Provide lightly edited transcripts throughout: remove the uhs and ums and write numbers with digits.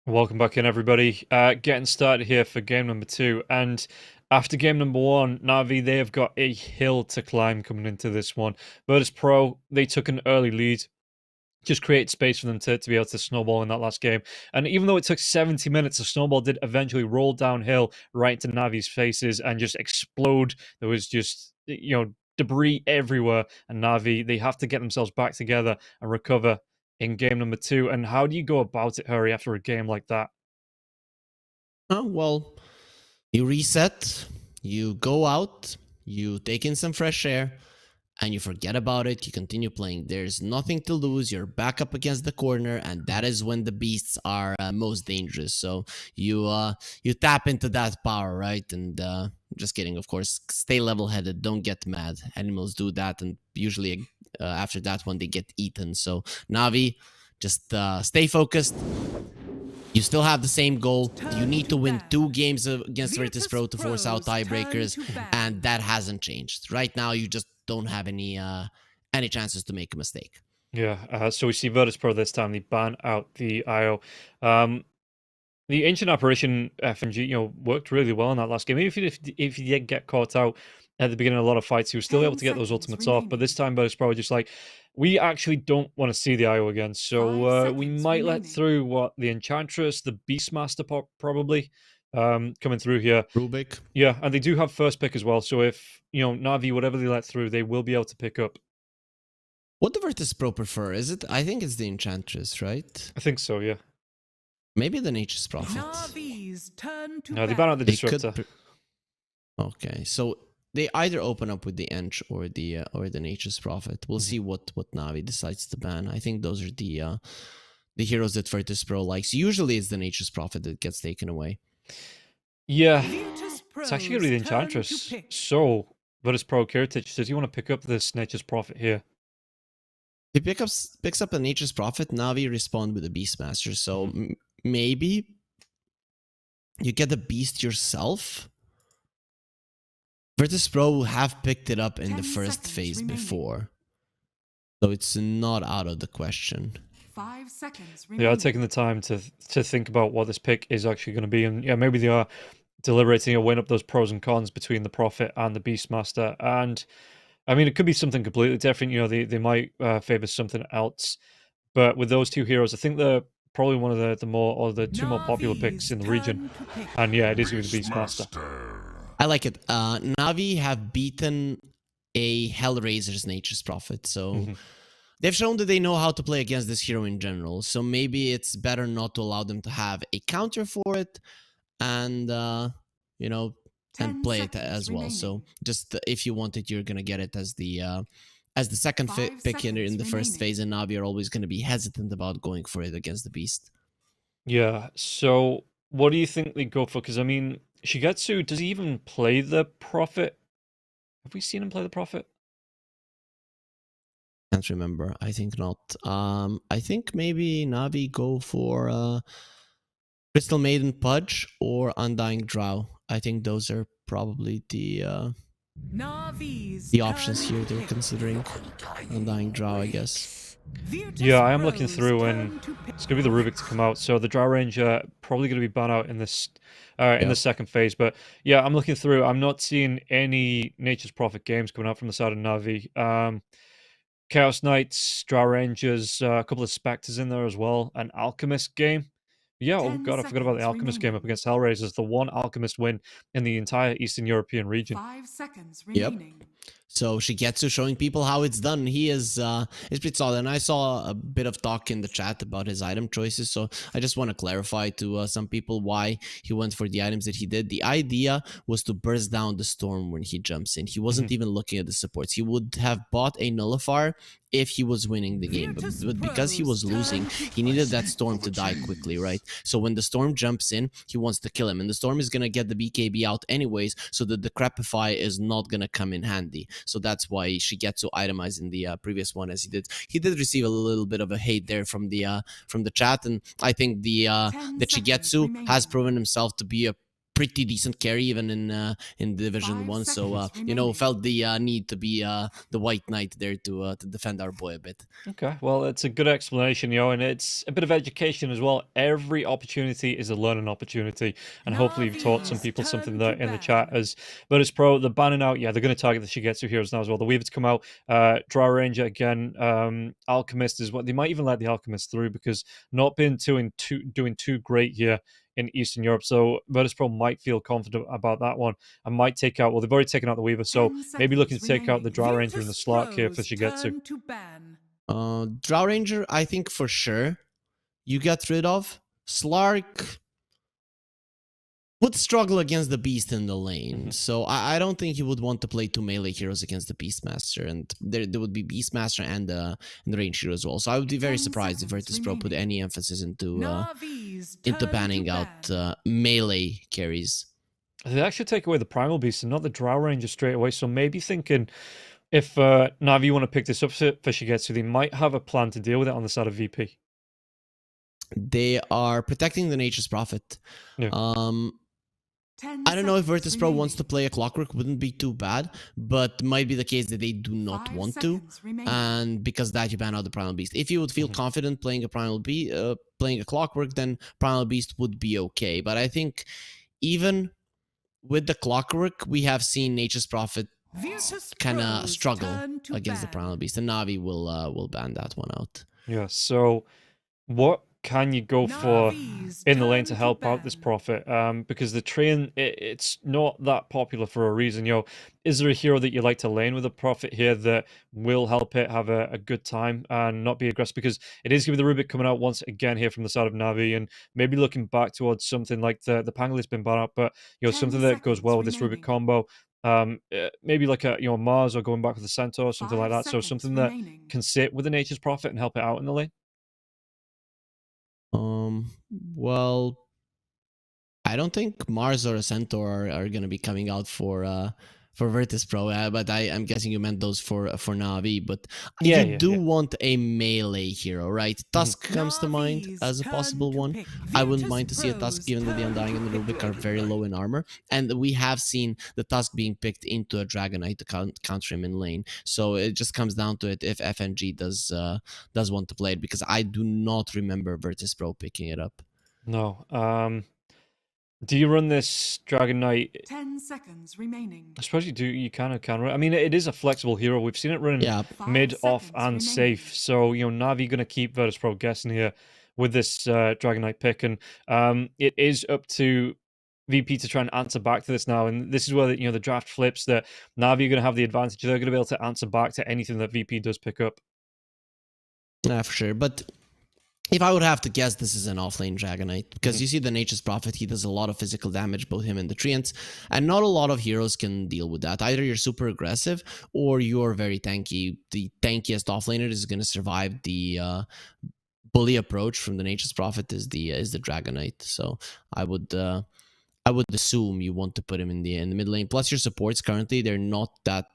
Welcome back in, everybody. Getting started here for game number 2, and after game number 1, Navi, they have got a hill to climb coming into this one. Virtus.pro, they took an early lead, just create space for them to be able to snowball in that last game. And even though it took 70 minutes, the snowball did eventually roll downhill right into Navi's faces and just explode. There was just, debris everywhere, and Navi, they have to get themselves back together and recover in game number 2. And how do you go about it, Hurry, after a game like that? Oh, well, you reset, you go out, you take in some fresh air, and you forget about it. You continue playing. There's nothing to lose. You're back up against the corner, and that is when the beasts are most dangerous. So you tap into that power, right? And just kidding, of course. Stay level-headed. Don't get mad. Animals do that, and usually after that one, they get eaten. So Navi, just stay focused. You still have the same goal. You need to win 2 games against Virtus.pro to force out tiebreakers, and that hasn't changed. Right now, you just don't have any chances to make a mistake. Yeah, so we see Virtus.pro this time. They ban out the IO. The Ancient Apparition FNG, worked really well in that last game. Even if he did get caught out at the beginning of a lot of fights, he was still able to get those ultimates off. But this time, Virtus.pro were just like, we actually don't want to see the IO again. So we might let through the Enchantress, the Beastmaster probably coming through here. Rubik. Yeah, and they do have first pick as well. So if, Navi, whatever they let through, they will be able to pick up. What do Virtus.pro prefer? Is it? I think it's the Enchantress, right? I think so, yeah. Maybe the Nature's Prophet. No, they ban out the Disruptor. Okay, so they either open up with the Ench or the Nature's Prophet. We'll see what Navi decides to ban. I think those are the heroes that Virtus.pro likes. Usually it's the Nature's Prophet that gets taken away. Yeah, it's actually going to be the Enchantress. So, Virtus.pro Kiritich, does he want to pick up this Nature's Prophet here? He picks up a Nature's Prophet. Navi respond with a Beastmaster. So maybe you get the Beast yourself. Virtus.pro have picked it up in the first phase before, so it's not out of the question. 5 seconds remaining. They are taking the time to think about what this pick is actually going to be, and yeah, maybe they are deliberating or weighing up those pros and cons between the Prophet and the Beastmaster. And I mean, it could be something completely different. They might favor something else. But with those 2 heroes, I think they're probably one of the more, or the 2 more popular picks in the region. And yeah, it is going to be the Beastmaster. I like it. Navi have beaten a Hellraiser's Nature's Prophet, so they've shown that they know how to play against this hero in general. So maybe it's better not to allow them to have a counter for it, and and play it as well. So just if you want it, you're gonna get it as the second pick in the first phase, and Navi are always gonna be hesitant about going for it against the Beast. Yeah. So what do you think they go for? Because I mean, Shigetsu, does he even play the Prophet? Have we seen him play the Prophet? Can't remember. I think not. I think maybe Navi go for Crystal Maiden Pudge or Undying Drow. I think those are probably the options here they're considering. Undying Drow, I guess. Yeah, I am looking through, and it's going to be the Rubik to come out. So the Drow Ranger probably going to be banned out in this the second phase. But yeah, I'm looking through. I'm not seeing any Nature's Prophet games coming out from the side of Navi. Chaos Knights, Drow Rangers, a couple of Spectres in there as well. An Alchemist game. Yeah, oh god, I forgot about the Alchemist game up against Hellraisers. The one Alchemist win in the entire Eastern European region. 5 seconds remaining. Yep. So Shigetsu showing people how it's done. He is pretty solid, and I saw a bit of talk in the chat about his item choices. So I just want to clarify to some people why he went for the items that he did. The idea was to burst down the storm when he jumps in. He wasn't even looking at the supports. He would have bought a nullifier if he was winning the game, but because he was losing, he needed that storm to die quickly, right? So when the storm jumps in, he wants to kill him, and the storm is gonna get the BKB out anyways, so that the Crapify is not gonna come in handy. So that's why Shigetsu itemized in the previous one as he did. He did receive a little bit of a hate there from the chat, and I think the Shigetsu has proven himself to be a pretty decent carry even in Division 5 1. So seconds you know, remaining. felt the need to be the White Knight there to defend our boy a bit. Okay, well, it's a good explanation, and it's a bit of education as well. Every opportunity is a learning opportunity, and hopefully you've taught some Navi's people something turn there to in the chat. ban. As Virtus.pro, they're banning out. Yeah, they're going to target the Shigetsu heroes now as well. The Weaver's come out. Dry Ranger again. Alchemist is what they might even let the Alchemist through because not being doing too great here in Eastern Europe. So Virtus.pro might feel confident about that one and might take out. Well, they've already taken out the Weaver, so 10 maybe looking to seconds take out the remaining. Dry Ranger and the Slark here for Virtus.pro's Shigetsu. turn to ban. Drow Ranger, I think for sure you get rid of. Slark would struggle against the Beast in the lane, so I don't think you would want to play 2 melee heroes against the Beastmaster, and there would be Beastmaster and the range hero as well. So I would be very 10 surprised if seconds Virtus.pro put remaining. any emphasis into Navi's turn banning to out ban. melee carries. They actually take away the Primal Beast and not the Drow Ranger straight away. So maybe thinking if Navi want to pick this up for Shigetsu, they might have a plan to deal with it on the side of VP. They are protecting the Nature's Prophet. Yeah. 10 I don't know if seconds Virtus.pro wants remaining. to play a Clockwork, wouldn't be too bad, but might be the case that they do not 5 want to, seconds remaining. and because of that you ban out the Primal Beast. If you would feel confident playing a playing a Clockwork, then Primal Beast would be okay. But I think even with the Clockwork, we have seen Nature's Prophet kind of Virtus.pro's struggle turn to against the ban. Primal Beast, and Navi will ban that one out. Yeah. So what can you go for Navi's in the lane to turn help out this ban. Prophet? Because the train, it's not that popular for a reason. Is there a hero that you like to lane with a Prophet here that will help it have a good time and not be aggressive? Because it is going to be the Rubik coming out once again here from the side of Navi, and maybe looking back towards something like the Pangoli's been banned out, but 10 something that goes well with seconds this Rubik remaining. combo. Maybe like a Mars or going back with the Centaur or something like 5 that. So seconds something that remaining. can sit with the Nature's Prophet and help it out in the lane. Well, I don't think Mars or a Centaur are going to be coming out for Virtus.pro, but I'm guessing you meant those for Navi. But Yeah, you yeah, do yeah. want a melee hero, right? Tusk comes to mind Navi's as a turn possible to one. pick. I wouldn't mind to see a Tusk, Virtus.pro's given that the turn Undying to and the pick. Rubik are very low in armor, and we have seen the Tusk being picked into a Dragonite to counter him in lane. So it just comes down to it if FNG does want to play it, because I do not remember Virtus.pro picking it up. No. Do you run this Dragon Knight? 10 seconds remaining. I suppose you do. You kind of can run. I mean, it is a flexible hero. We've seen it running Yeah, 5 mid, off, seconds and remaining. safe. So Navi going to keep Virtus.pro guessing here with this Dragon Knight pick, and it is up to VP to try and answer back to this now. And this is where the draft flips. That Navi are going to have the advantage. They're going to be able to answer back to anything that VP does pick up. yeah, for sure. But if I would have to guess, this is an offlane Dragonite, because you see the Nature's Prophet, he does a lot of physical damage, both him and the Treants, and not a lot of heroes can deal with that. Either you're super aggressive or you're very tanky. The tankiest offlaner is going to survive the bully approach from the Nature's Prophet is the Dragonite. So I would assume you want to put him in the mid lane. Plus, your supports currently, they're not that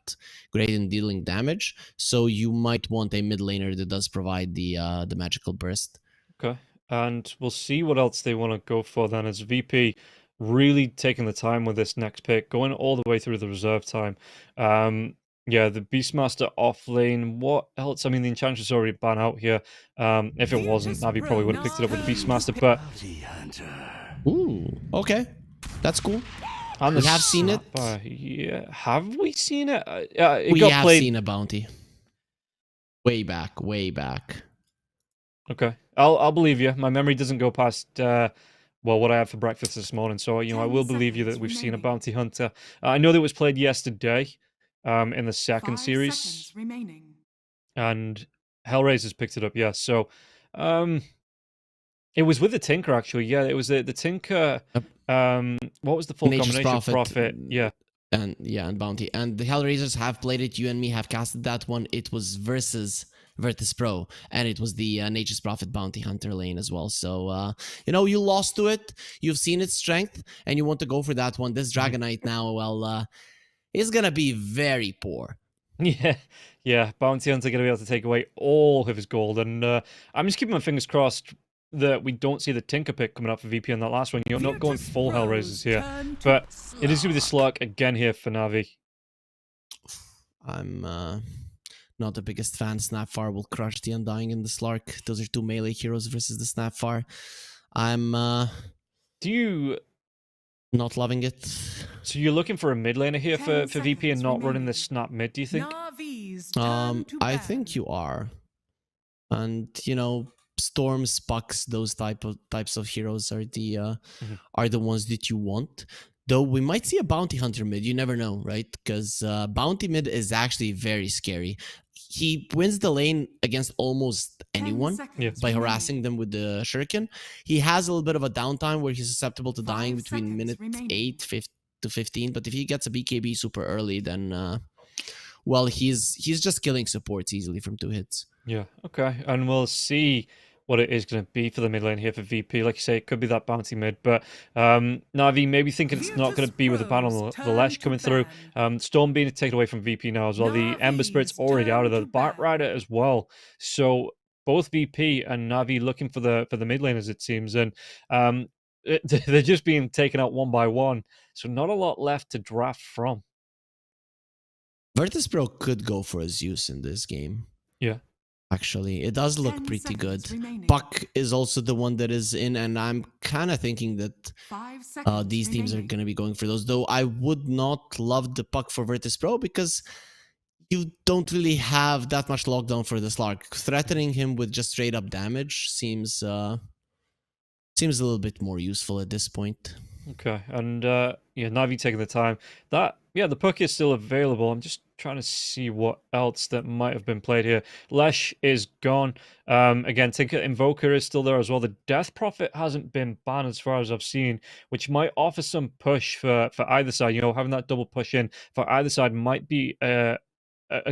great in dealing damage, so you might want a mid laner that does provide the magical burst. Okay, and we'll see what else they want to go for then. As VP really taking the time with this next pick, going all the way through the reserve time. Yeah, the Beastmaster off lane. What else? I mean, the Enchantress already banned out here. If it wasn't, Navi probably would have picked it up with the Beastmaster. But Ooh, okay, that's cool. and We the have seen it. Snapper, yeah, have we seen it? It We got have played. seen a bounty. Way back, way back. Okay, I'll believe you. My memory doesn't go past what I had for breakfast this morning. So I 10 will believe you that seconds we've seen a remaining. bounty hunter. I know that it was played yesterday, in the second 5 series, seconds remaining. and Hellraiser's picked it up. Yeah, so it was with the Tinker actually. Yeah, it was the Tinker. What was the full Nature's combination? Prophet. Yeah. And bounty, and the Hellraisers have played it. You and me have casted that one. It was versus Virtus.pro, and it was the Nature's Prophet bounty hunter lane as well. So you lost to it. You've seen its strength, and you want to go for that one. This Dragonite now, well, is gonna be very poor. Yeah. Bounty Hunter going to be able to take away all of his gold, and I'm just keeping my fingers crossed that we don't see the Tinker pick coming up for VP on that last one. You're not going full Hellraisers here. But it is going to be the Slug again here for Navi. I'm not the biggest fan. Snapfire will crush the Undying and the Slark. Those are two melee heroes versus the Snapfire. I'm Do you... not loving it. So you're looking for a mid laner here for VP and not running the Snap mid, do you think? I think you are. And, you know, Storms, Pucks, those types of heroes are the ones that you want. Though we might see a Bounty Hunter mid, you never know, right? Because Bounty mid is actually very scary. He wins the lane against almost anyone by harassing them with the Shuriken. He has a little bit of a downtime where he's susceptible to dying between minute 8 to 15. But if he gets a BKB super early, then well, he's just killing supports easily from 2 hits. Yeah, okay. And we'll see what it is going to be for the mid lane here for VP. Like you say, it could be that bounty mid, but Navi maybe thinking it's not going to be with the ban on the Lesh coming through. Storm being taken away from VP now as well. The Ember Spirit's already out of there. The Bat Rider as well. So both VP and Navi looking for the mid laners, it seems. And they're just being taken out one by one. So not a lot left to draft from. Virtus.pro could go for a Zeus in this game. Yeah. Actually, it does look pretty good. Puck is also the one that is in, and I'm kind of thinking that these teams are going to be going for those. Though I would not love the Puck for Virtus.pro because you don't really have that much lockdown for the Slark. Threatening him with just straight up damage seems a little bit more useful at this point. Okay, and yeah, Navi taking the time. The Puck is still available. I'm just trying to see what else that might have been played here. Lesh is gone. Again, Tinker Invoker is still there as well. The Death Prophet hasn't been banned as far as I've seen, which might offer some push for either side. You know, having that double push in for either side might be a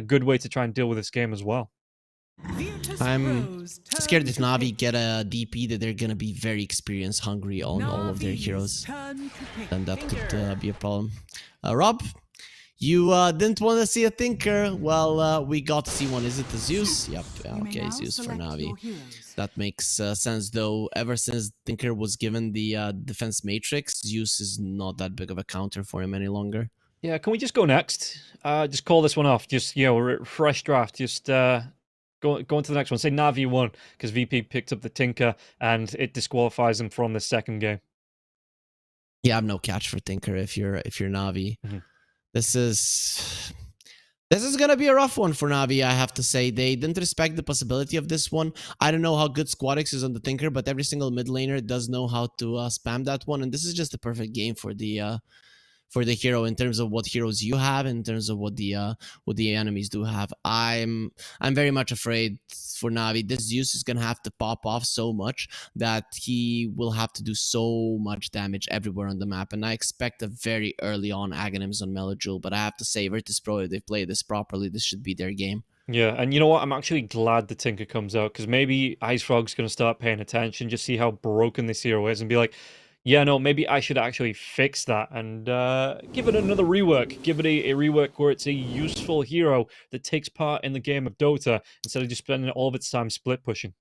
good way to try and deal with this game as well. I'm scared if Navi get a DP that they're gonna be very experience hungry on all of their heroes, and that could be a problem. Rob, you didn't want to see a Tinker. Well, we got to see one. Is it the Zeus? Yep. Okay, Zeus for Navi. That makes sense, though. Ever since Tinker was given the defense matrix, Zeus is not that big of a counter for him any longer. Yeah, can we just go next? Just call this one off. Just, you know, fresh draft. Just go into the next one. Say Navi won because VP picked up the Tinker and it disqualifies him from the second game. Yeah, I'm no catch for Tinker if you're Navi. Mm-hmm. This is gonna be a rough one for Navi, I have to say. They didn't respect the possibility of this one. I don't know how good Squadix is on the Tinker, but every single mid laner does know how to spam that one, and this is just a perfect game for the hero in terms of what heroes you have, in terms of what the enemies do have. I'm very much afraid for Navi. This Zeus is gonna have to pop off so much that he will have to do so much damage everywhere on the map, and I expect a very early on Aghanims on Melojule, but I have to say Virtus.pro, if they play this properly, this should be their game. Yeah, and you know what? I'm actually glad the Tinker comes out, because maybe IceFrog's going to start paying attention, just see how broken this hero is, and be like, yeah, no, maybe I should actually fix that and give it another rework. Give it a rework where it's a useful hero that takes part in the game of Dota instead of just spending all of its time split pushing.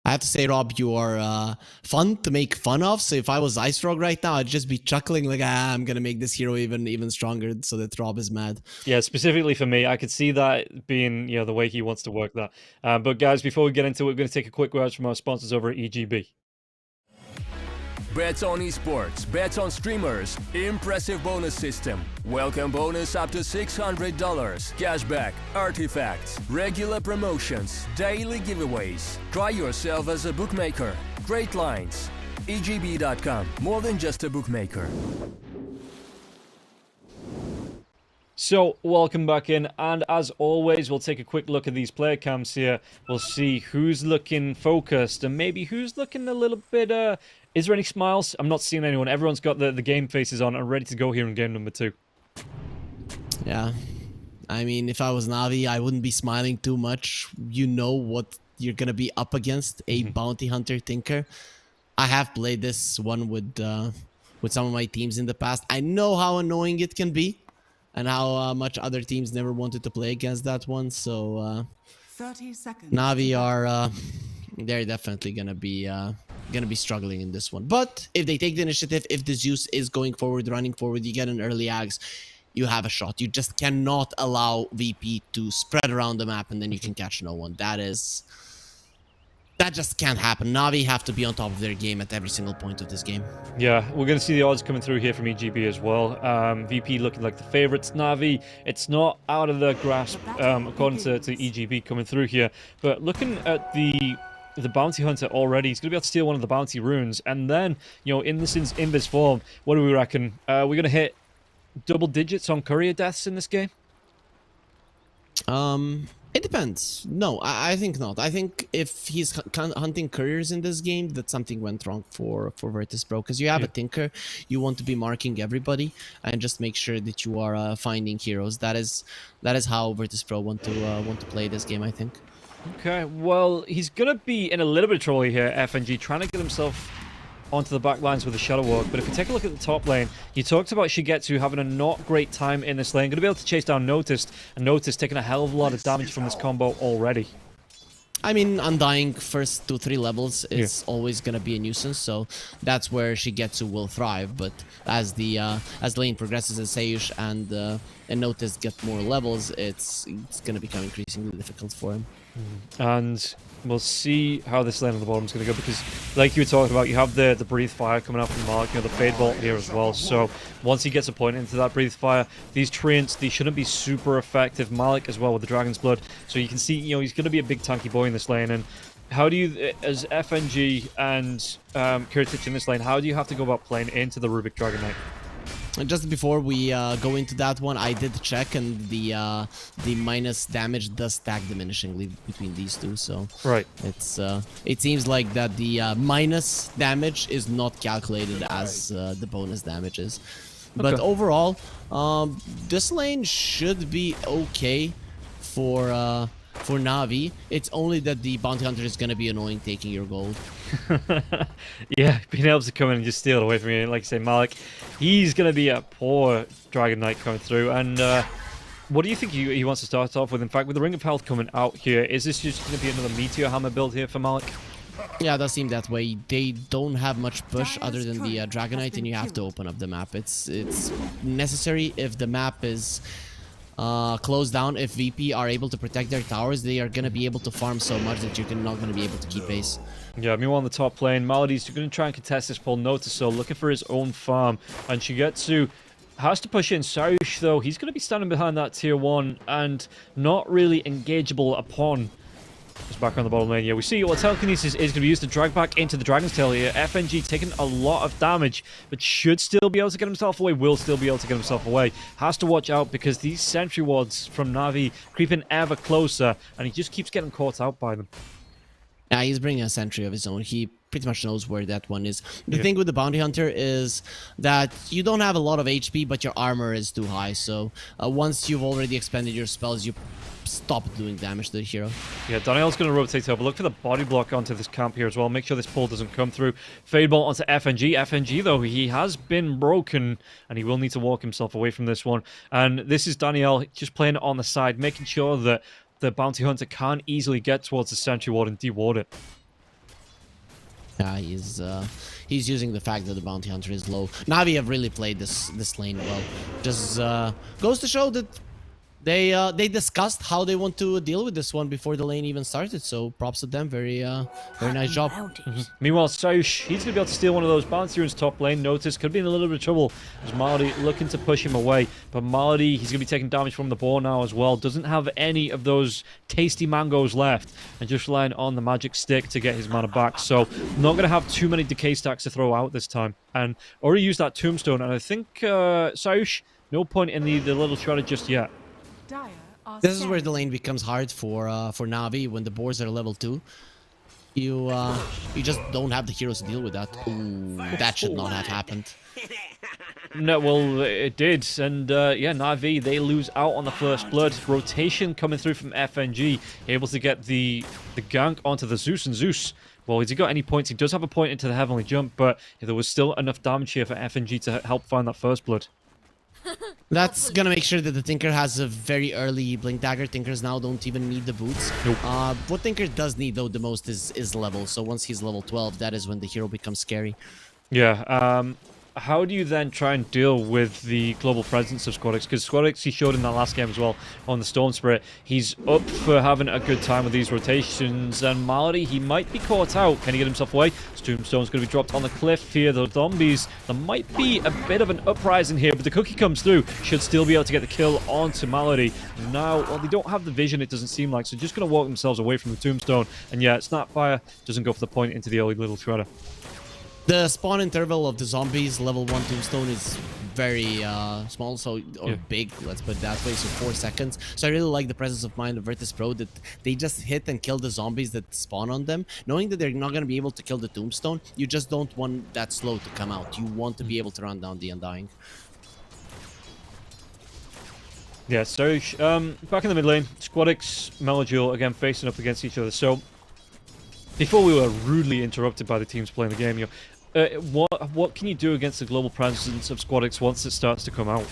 I have to say, Rob, you are fun to make fun of. So if I was IceFrog right now, I'd just be chuckling like, I'm going to make this hero even stronger so that Rob is mad. Yeah, specifically for me, I could see that being, you know, the way he wants to work that. But guys, before we get into it, we're going to take a quick word from our sponsors over at EGB. Bets on esports, bets on streamers, impressive bonus system. Welcome bonus up to $600, cashback, artifacts, regular promotions, daily giveaways. Try yourself as a bookmaker. Great lines. EGB.com, more than just a bookmaker. So, welcome back in, and as always, we'll take a quick look at these player cams here. We'll see who's looking focused, and maybe who's looking a little bit, is there any smiles? I'm not seeing anyone. Everyone's got the game faces on and ready to go here in game number 2. Yeah. I mean, if I was Navi, I wouldn't be smiling too much. You know what you're going to be up against, a bounty hunter Tinker. I have played this one with some of my teams in the past. I know how annoying it can be and how much other teams never wanted to play against that one. So 30 seconds. Navi are They're definitely gonna be struggling in this one. But if they take the initiative, if the Zeus is going forward, running forward, you get an early axe, you have a shot. You just cannot allow VP to spread around the map and then you can catch no one. That just can't happen. Navi have to be on top of their game at every single point of this game. Yeah, we're going to see the odds coming through here from EGB as well. VP looking like the favourites. Navi, it's not out of their grasp, according to EGB coming through here. But looking at the bounty hunter already, he's going to be able to steal one of the bounty runes. And then, you know, in this form, what do we reckon? We're going to hit double digits on courier deaths in this game? It depends. No, I think not. I think if he's hunting couriers in this game, that something went wrong for Virtus.pro, because you have a Tinker, you want to be marking everybody and just make sure that you are finding heroes. That is how Virtus.pro want to play this game, I think. Okay, well, he's gonna be in a little bit of trouble here, FNG, trying to get himself onto the back lines with the Shadow Walk. But if you take a look at the top lane, you talked about Shigetsu having a not great time in this lane. Going to be able to chase down Noticed, and Noticed taking a hell of a lot of damage from this combo already. I mean, Undying first 2-3 levels is always going to be a nuisance, so that's where Shigetsu will thrive. But as the lane progresses, as Seiyush and Noticed get more levels, it's going to become increasingly difficult for him. And we'll see how this lane on the bottom is going to go, because like you were talking about, you have the Breathe Fire coming out from Malik, you know, the Fade Bolt here as well. So once he gets a point into that Breathe Fire, these treants, they shouldn't be super effective. Malik as well with the Dragon's Blood. So you can see, you know, he's going to be a big tanky boy in this lane. And how do you, as FNG and Kiritich in this lane, how do you have to go about playing into the Rubik Dragon Knight? Just before we go into that one, I did check, and the minus damage does stack diminishingly between these two. So right, it seems like that the minus damage is not calculated as the bonus damage is. But overall, this lane should be okay for Navi. It's only that the bounty hunter is going to be annoying taking your gold. Yeah, being able to come in and just steal it away from you. Like I say, Malik, he's going to be a poor Dragon Knight coming through. And what do you think he wants to start off with? In fact, with the Ring of Health coming out here, is this just going to be another Meteor Hammer build here for Malik? Yeah, it does seem that way. They don't have much push other than the Dragonite, and you have to open up the map. It's necessary if the map is closed down. If VP are able to protect their towers, they are going to be able to farm so much that you're not going to be able to keep base. Yeah, meanwhile on the top lane, Malady's going to try and contest this pull. Notice, so looking for his own farm, and Shigetsu has to push in. Saryush, though, he's going to be standing behind that tier 1 and not really engageable upon. Just back on the bottom lane. Yeah, we see what Telekinesis is going to be used to drag back into the Dragon's Tail here. FNG taking a lot of damage, but should still be able to get himself away. Will still be able to get himself away. Has to watch out, because these sentry wards from Navi creeping ever closer, and he just keeps getting caught out by them. Yeah, he's bringing a sentry of his own. He pretty much knows where that one is. The thing with the Bounty Hunter is that you don't have a lot of HP, but your armor is too high. So once you've already expended your spells, you stop doing damage to the hero. Yeah, Daniel's going to rotate over. Look for the body block onto this camp here as well. Make sure this pull doesn't come through. Fade Bolt onto FNG. FNG, though, he has been broken, and he will need to walk himself away from this one. And this is Daniel just playing it on the side, making sure that the Bounty Hunter can't easily get towards the Sentry Ward and deward it. Yeah, he's using the fact that the Bounty Hunter is low. Navi have really played this lane well. Just goes to show that they discussed how they want to deal with this one before the lane even started. So props to them. Very nice job. Meanwhile, Saryush, he's going to be able to steal one of those bounty runes top lane. Notice could be in a little bit of trouble as Malady looking to push him away. But Malady, he's going to be taking damage from the boar now as well. Doesn't have any of those tasty mangoes left, and just relying on the magic stick to get his mana back. So not going to have too many decay stacks to throw out this time. And already used that tombstone. And I think Saryush, no point in the little shredder just yet. This is where the lane becomes hard for Navi when the boars are level 2. You just don't have the heroes to deal with that. Ooh, that should not have happened. No, well, it did, and yeah, Navi, they lose out on the first blood. Rotation coming through from FNG, able to get the gank onto the Zeus, and Zeus, well, has he got any points? He does have a point into the Heavenly Jump, but there was still enough damage here for FNG to help find that first blood. That's gonna make sure that the Tinker has a very early Blink Dagger. Tinkers now don't even need the boots. Nope. What Tinker does need though the most is level. So once he's level 12, that is when the hero becomes scary. Yeah, how do you then try and deal with the global presence of Squadix? Because Squadix, he showed in that last game as well on the Storm Spirit, he's up for having a good time with these rotations, and Malady, he might be caught out. Can he get himself away? Tombstone's going to be dropped on the cliff here. The zombies, there might be a bit of an uprising here, but the cookie comes through. Should still be able to get the kill onto Malady. Now, well, they don't have the vision, it doesn't seem like, so just going to walk themselves away from the Tombstone. And yeah, Snapfire doesn't go for the point into the early little shredder. The spawn interval of the zombies level 1 Tombstone is very small, so or big, let's put it that way, so 4 seconds. So I really like the presence of mind of Virtus.pro that they just hit and kill the zombies that spawn on them, knowing that they're not going to be able to kill the Tombstone. You just don't want that slow to come out. You want to be able to run down the Undying. Yeah, so back in the mid lane, Squadix, Melodule again facing up against each other. So before we were rudely interrupted by the teams playing the game, what can you do against the global presence of Squadix once it starts to come out?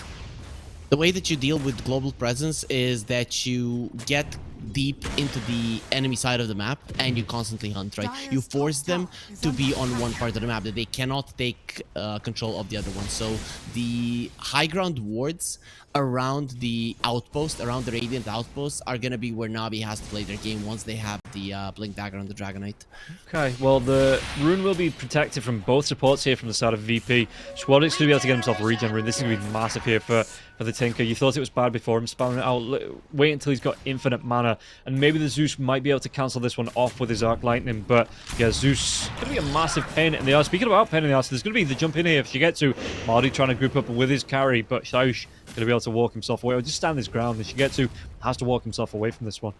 The way that you deal with global presence is that you get deep into the enemy side of the map and you constantly hunt, right? You force them to be on one part of the map, that they cannot take control of the other one. So the high ground wards around the outpost, around the Radiant outpost, are going to be where Navi has to play their game once they have the Blink Dagger on the Dragonite. Okay, well, the rune will be protected from both supports here from the side of VP. Squadix to be able to get himself a regen rune. This is going to be massive here for the Tinker. You thought it was bad before him spamming it out. Wait until he's got infinite mana, and maybe the Zeus might be able to cancel this one off with his Arc Lightning, but yeah, Zeus going to be a massive pain in the ass. Speaking about pain in the ass, there's going to be the jump in here if she gets to. Marty trying to group up with his carry, but Saush going to be able to walk himself away, or just stand his ground. If she gets to, has to walk himself away from this one.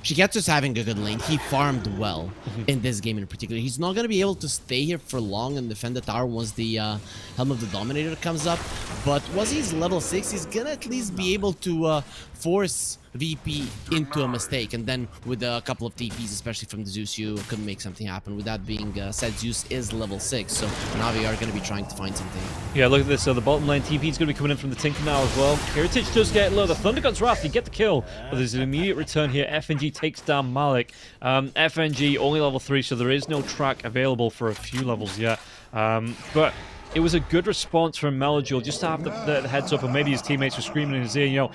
Shigetsu's having a good lane. He farmed well in this game in particular. He's not going to be able to stay here for long and defend the tower once the Helm of the Dominator comes up. But once he's level 6, he's going to at least be able to force VP into a mistake. And then with a couple of TPs, especially from the Zeus, you could make something happen. With that being said, Zeus is level 6, so Navi are going to be trying to find something. Yeah, look at this. So the bottom lane TP is going to be coming in from the Tinker now as well. Heritage does get low. The Thunder God's Wrath, you get the kill. But there's an immediate return here. FNG takes down Malik. FNG only level 3, so there is no track available for a few levels yet. But it was a good response from Melodule just to have the heads up, and maybe his teammates were screaming in his ear, you know,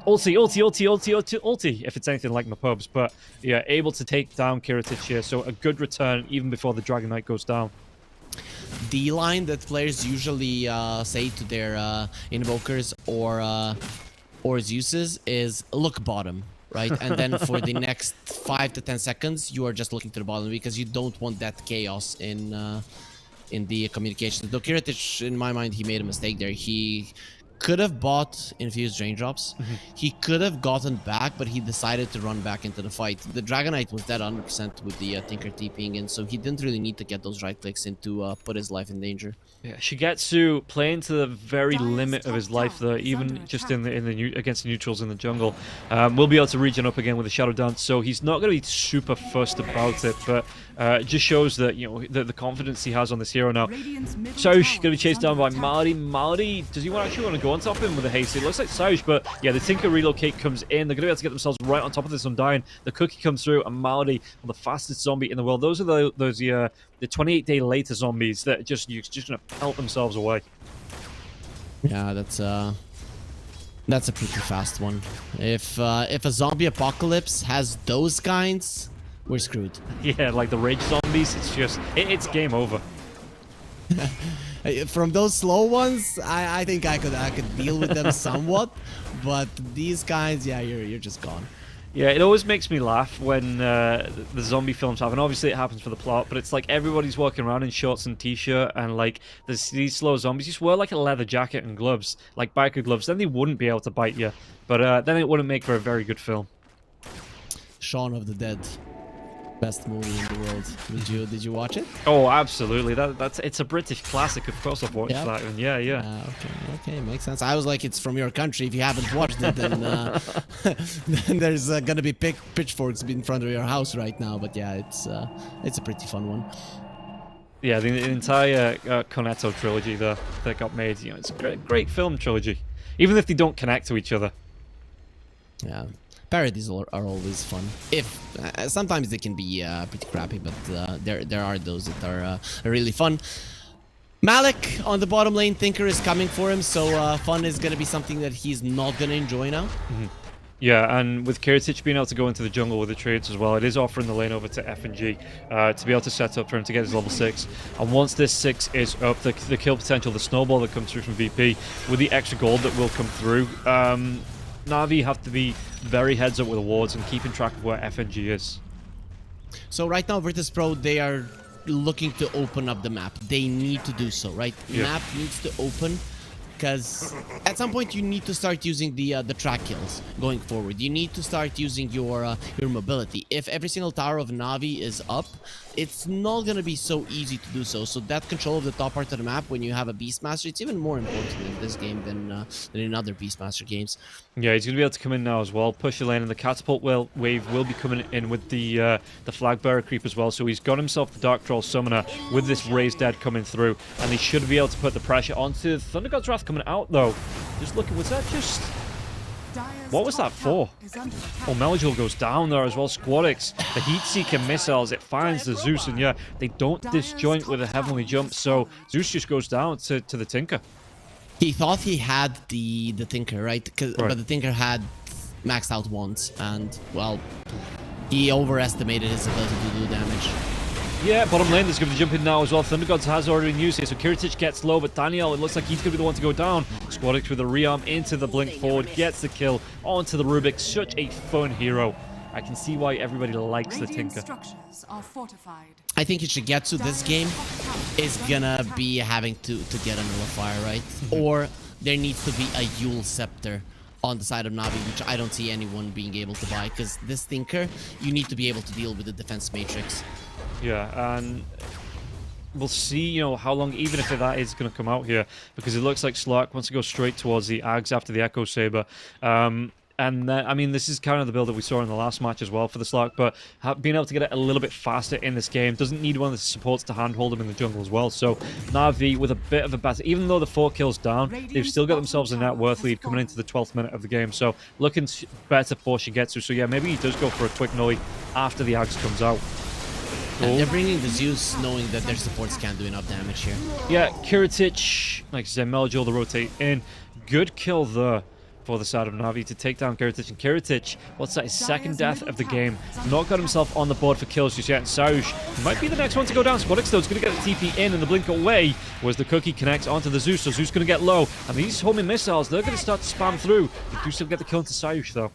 ulti, ulti, ulti, ulti, ulti, ulti, if it's anything like my pubs. But yeah, able to take down Kiritich here, so a good return even before the Dragon Knight goes down. The line that players usually say to their invokers or Zeuses is look bottom, right? And then for the next 5 to 10 seconds, you are just looking to the bottom because you don't want that chaos in the communication. Though Kiritich, in my mind, he made a mistake there. He could have bought infused raindrops. He could have gotten back, but he decided to run back into the fight. The Dragonite was dead 100% with the Tinker TPing in, so he didn't really need to get those right clicks in to put his life in danger. Yeah, Shigetsu playing to the very limit of his life there, even just in the against the neutrals in the jungle. Will be able to regen up again with a Shadow Dance, so he's not going to be super fussed about it, but it just shows that, you know, the confidence he has on this hero now. Saush going to be chased down by Malady. Malady, does he actually want to go on top of him with a haste? It looks like Saush, but yeah, the Tinker relocate comes in. They're going to be able to get themselves right on top of this Undying. The cookie comes through, and Malady, the fastest zombie in the world. Those are the 28-day later zombies that just going to pelt themselves away. Yeah, that's a pretty fast one. If a zombie apocalypse has those kinds, we're screwed. Yeah, like the rage zombies, it's just it's game over. From those slow ones, I think I could deal with them somewhat, but these guys, yeah, you're just gone. Yeah, it always makes me laugh when the zombie films happen. Obviously, it happens for the plot, but it's like everybody's walking around in shorts and t-shirt, and like these slow zombies just wear like a leather jacket and gloves, like biker gloves. Then they wouldn't be able to bite you, but then it wouldn't make for a very good film. Shaun of the Dead, best movie in the world. Did you watch it? Oh, absolutely. It's a British classic. Of course, I've watched that one. Yeah. Okay, makes sense. I was like, it's from your country. If you haven't watched it, then then there's gonna be big pitchforks in front of your house right now. But yeah, it's a pretty fun one. Yeah, the entire Cornetto trilogy that got made, you know, it's a great film trilogy, even if they don't connect to each other. Yeah, parodies are always fun. If sometimes they can be pretty crappy, but there are those that are really fun. Malik on the bottom lane, Thinker is coming for him, so fun is going to be something that he's not going to enjoy now. Yeah, and with Kiritich being able to go into the jungle with the trades as well, it is offering the lane over to F&G to be able to set up for him to get his level 6. And once this 6 is up, the kill potential, the snowball that comes through from VP, with the extra gold that will come through, Navi have to be very heads up with the wards and keeping track of where FNG is. So right now, Virtus.pro, they are looking to open up the map. They need to do so, right? Yeah. Map needs to open, because at some point you need to start using the track kills going forward. You need to start using your mobility. If every single tower of Navi is up, it's not going to be so easy to do so. So that control of the top part of the map when you have a Beastmaster, it's even more important in this game than in other Beastmaster games. Yeah, he's going to be able to come in now as well, push the lane, and the catapult wave will be coming in with the flag bearer creep as well. So he's got himself the Dark Troll Summoner with this Raised Dead coming through, and he should be able to put the pressure onto Thunder God's Wrath coming out though. Just looking, was that just... What was that for? Oh, Meligil goes down there as well. Squadix, the Heat-Seeker missiles, it finds the Zeus, and yeah, they don't disjoint with a Heavenly Jump, so Zeus just goes down to the Tinker. He thought he had the Tinker, right? But the Tinker had maxed out once, and, well, he overestimated his ability to do damage. Yeah, bottom lane, there's going to be jumping now as well. Thunder Gods has already been used here, so Kiritich gets low, but Daniel, it looks like he's going to be the one to go down. Squadix with a rearm into the blink forward, gets the kill onto the Rubik. Such a fun hero. I can see why everybody likes the Tinker. Structures are fortified. I think Ishigetsu this game is gonna be having to get a nullifier, right? Or there needs to be a Yule Scepter on the side of Navi, which I don't see anyone being able to buy, because this Tinker, you need to be able to deal with the defense matrix. Yeah, and we'll see, you know, how long, even if that is going to come out here, because it looks like Slark wants to go straight towards the Ags after the Echo Saber. And then, I mean, this is kind of the build that we saw in the last match as well for the Slark, but being able to get it a little bit faster in this game, doesn't need one of the supports to handhold him in the jungle as well. So Navi with a bit of a battle, even though the 4 kills down, they've still got themselves a net worth lead coming into the 12th minute of the game. So looking better for Shigetsu. So yeah, maybe he does go for a quick nully after the Ags comes out. And they're bringing the Zeus knowing that their supports can't do enough damage here. Yeah, Kiritich, like I said, Meligil to rotate in. Good kill there for the side of Navi to take down Kiritich. And Kiritich, what's that, his second death of the game. Not got himself on the board for kills just yet. And Saush might be the next one to go down. Squadix though is going to get the TP in and the blink away, whereas the cookie connects onto the Zeus. So Zeus going to get low. And these homing missiles, they're going to start to spam through. They do still get the kill into Saush though.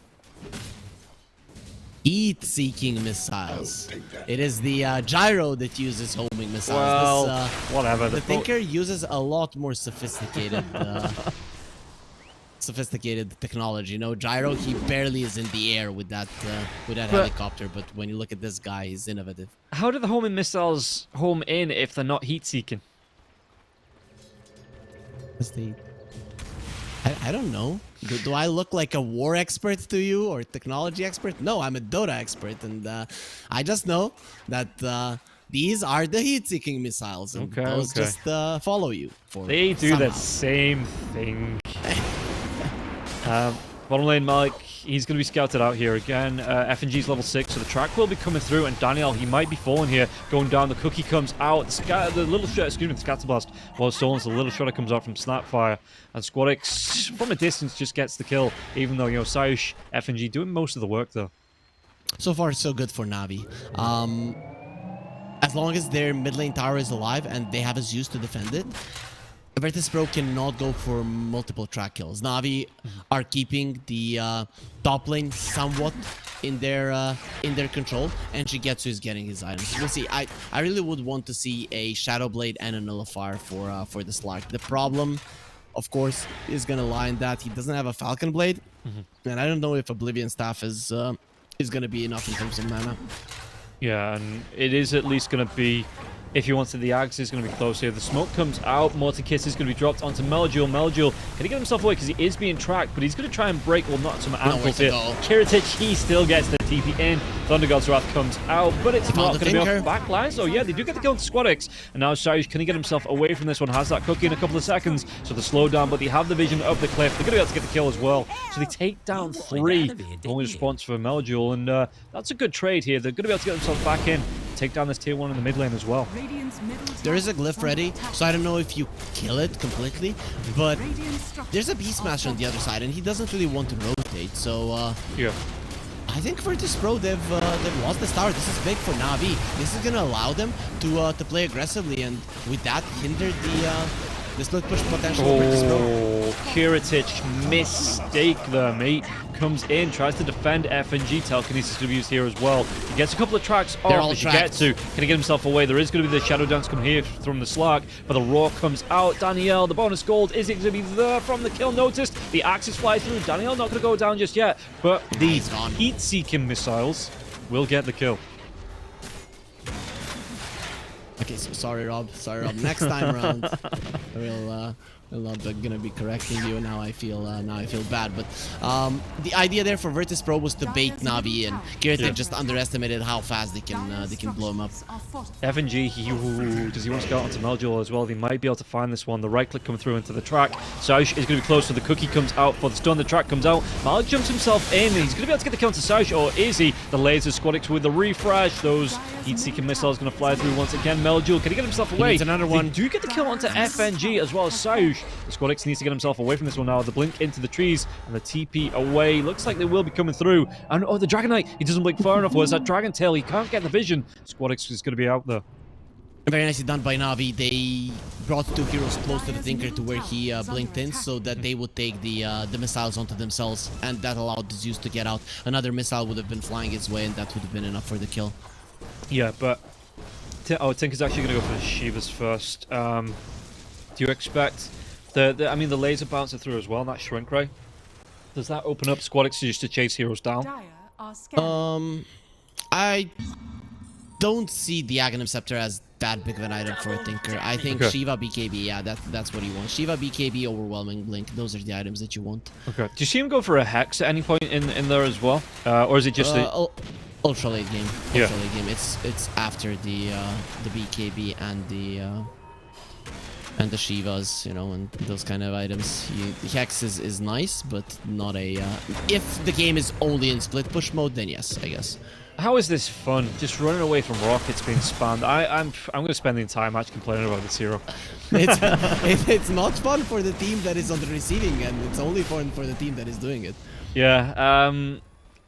Heat-seeking missiles. It is the gyro that uses homing missiles. Well, this, whatever. The Tinker uses a lot more sophisticated technology. You know, gyro, he barely is in the air with that helicopter, but when you look at this guy, he's innovative. How do the homing missiles home in if they're not heat-seeking? I don't know. Do I look like a war expert to you or technology expert? No, I'm a Dota expert, and I just know that these are the heat-seeking missiles, and those just follow you. They do the same thing. Bottom lane, Malik, he's going to be scouted out here again. F&G's level 6, so the track will be coming through, and Daniel, he might be falling here, going down. The cookie comes out. The little shot, excuse me, the Scatterblast was stolen, so the little shot comes out from Snapfire. And Squadix, from a distance, just gets the kill, even though, you know, Saush, F&G doing most of the work, though. So far, so good for Navi. As long as their mid lane tower is alive and they have a Zeus to defend it, Virtus.pro cannot go for multiple track kills. Navi are keeping the top lane somewhat in their control, and Shigetsu is getting his items. We'll see. I really would want to see a Shadow Blade and a Nullifier for the Slark. The problem, of course, is gonna lie in that he doesn't have a Falcon Blade, and I don't know if Oblivion Staff is gonna be enough in terms of mana. Yeah, and it is at least gonna be. If he wanted, the Axe is going to be close here. The smoke comes out. Mortar Kiss is going to be dropped onto Meligil. Meligil, can he get himself away? Because he is being tracked, but he's going to try and break, well, not some ankles here. Kiritich, he still gets the TP in. Thunder God's Wrath comes out, but it's not Found the going to be Tinker. off backline. So yeah, they do get the kill into Squadix. And now Sarge, can he get himself away from this one? Has that cookie in a couple of seconds. So the slowdown, but they have the vision of the cliff. They're going to be able to get the kill as well. So they take down 3. Only response for Meljul, and that's a good trade here. They're going to be able to get themselves back in, take down this tier 1 in the mid lane as well. Radiant's middle There is a tower glyph ready, so I don't know if you kill it completely, but Radiant structures there's a Beastmaster on the other side, and he doesn't really want to rotate, so Yeah. I think Virtus.pro, they've lost this tower. This is big for Navi. This is gonna allow them to play aggressively, and with that, hinder the split push potential of Virtus.pro. Oh, Kiritich, mistake there, mate. Comes in, tries to defend FNG. Telekinesis to be used here as well. He gets a couple of tracks They're off all as you get tracked. to. Can he get himself away? There is going to be the Shadow Dance come here from the Slark, but the Roar comes out. Danielle, the bonus gold, is it going to be there from the kill? Noticed the Axis flies through. Danielle not going to go down just yet, but the He's gone. heat-seeking missiles will get the kill. Okay, so sorry, Rob. Sorry, Rob. Next time around, I'm not gonna be correcting you. Now I feel bad. But the idea there for Virtus.pro was to bait Navi, and Kiritich just underestimated how fast they can blow him up. FNG, does he want to go onto Meljul as well? They might be able to find this one. The right click coming through into the track. Saush is going to be close, so the cookie comes out for the stun. The track comes out. Malik jumps himself in, and he's going to be able to get the kill into Saush, or is he? The laser Squadix with the refresh. Those heat-seeking missiles going to fly through once again. Meljul, can he get himself away? needs another one. They do get the kill onto FNG as well as Saush. The Squadix needs to get himself away from this one now. The blink into the trees, and the TP away. Looks like they will be coming through. And oh, the Dragon Knight, he doesn't blink far enough. Where's that Dragon Tail? He can't get the vision. Squadix is going to be out there. Very nicely done by Navi. They brought 2 heroes close to the Tinker to where he blinked in, so that they would take the missiles onto themselves, and that allowed the Zeus to get out. Another missile would have been flying his way, and that would have been enough for the kill. Yeah, but Tinker's actually going to go for the Shivas first. Do you expect I mean, the laser bouncer through as well, and that shrink ray? Does that open up Squadix just to chase heroes down? Dire are scanning. I don't see the Aghanim Scepter as that big of an item for a Tinker. I think Okay. Shiva BKB, yeah, that's what he wants. Shiva BKB, Overwhelming Blink, those are the items that you want. Okay. Do you see him go for a Hex at any point in there as well? Or is it just Ultra late game. Yeah. Ultra late game. It's after the BKB and the Shivas, you know, and those kind of items. The Hex is nice, but not a... if the game is only in split push mode, then yes, I guess. How is this fun? Just running away from rockets being spammed. I'm going to spend the entire match complaining about this hero. It's not fun for the team that is on the receiving end. It's only fun for the team that is doing it. Yeah,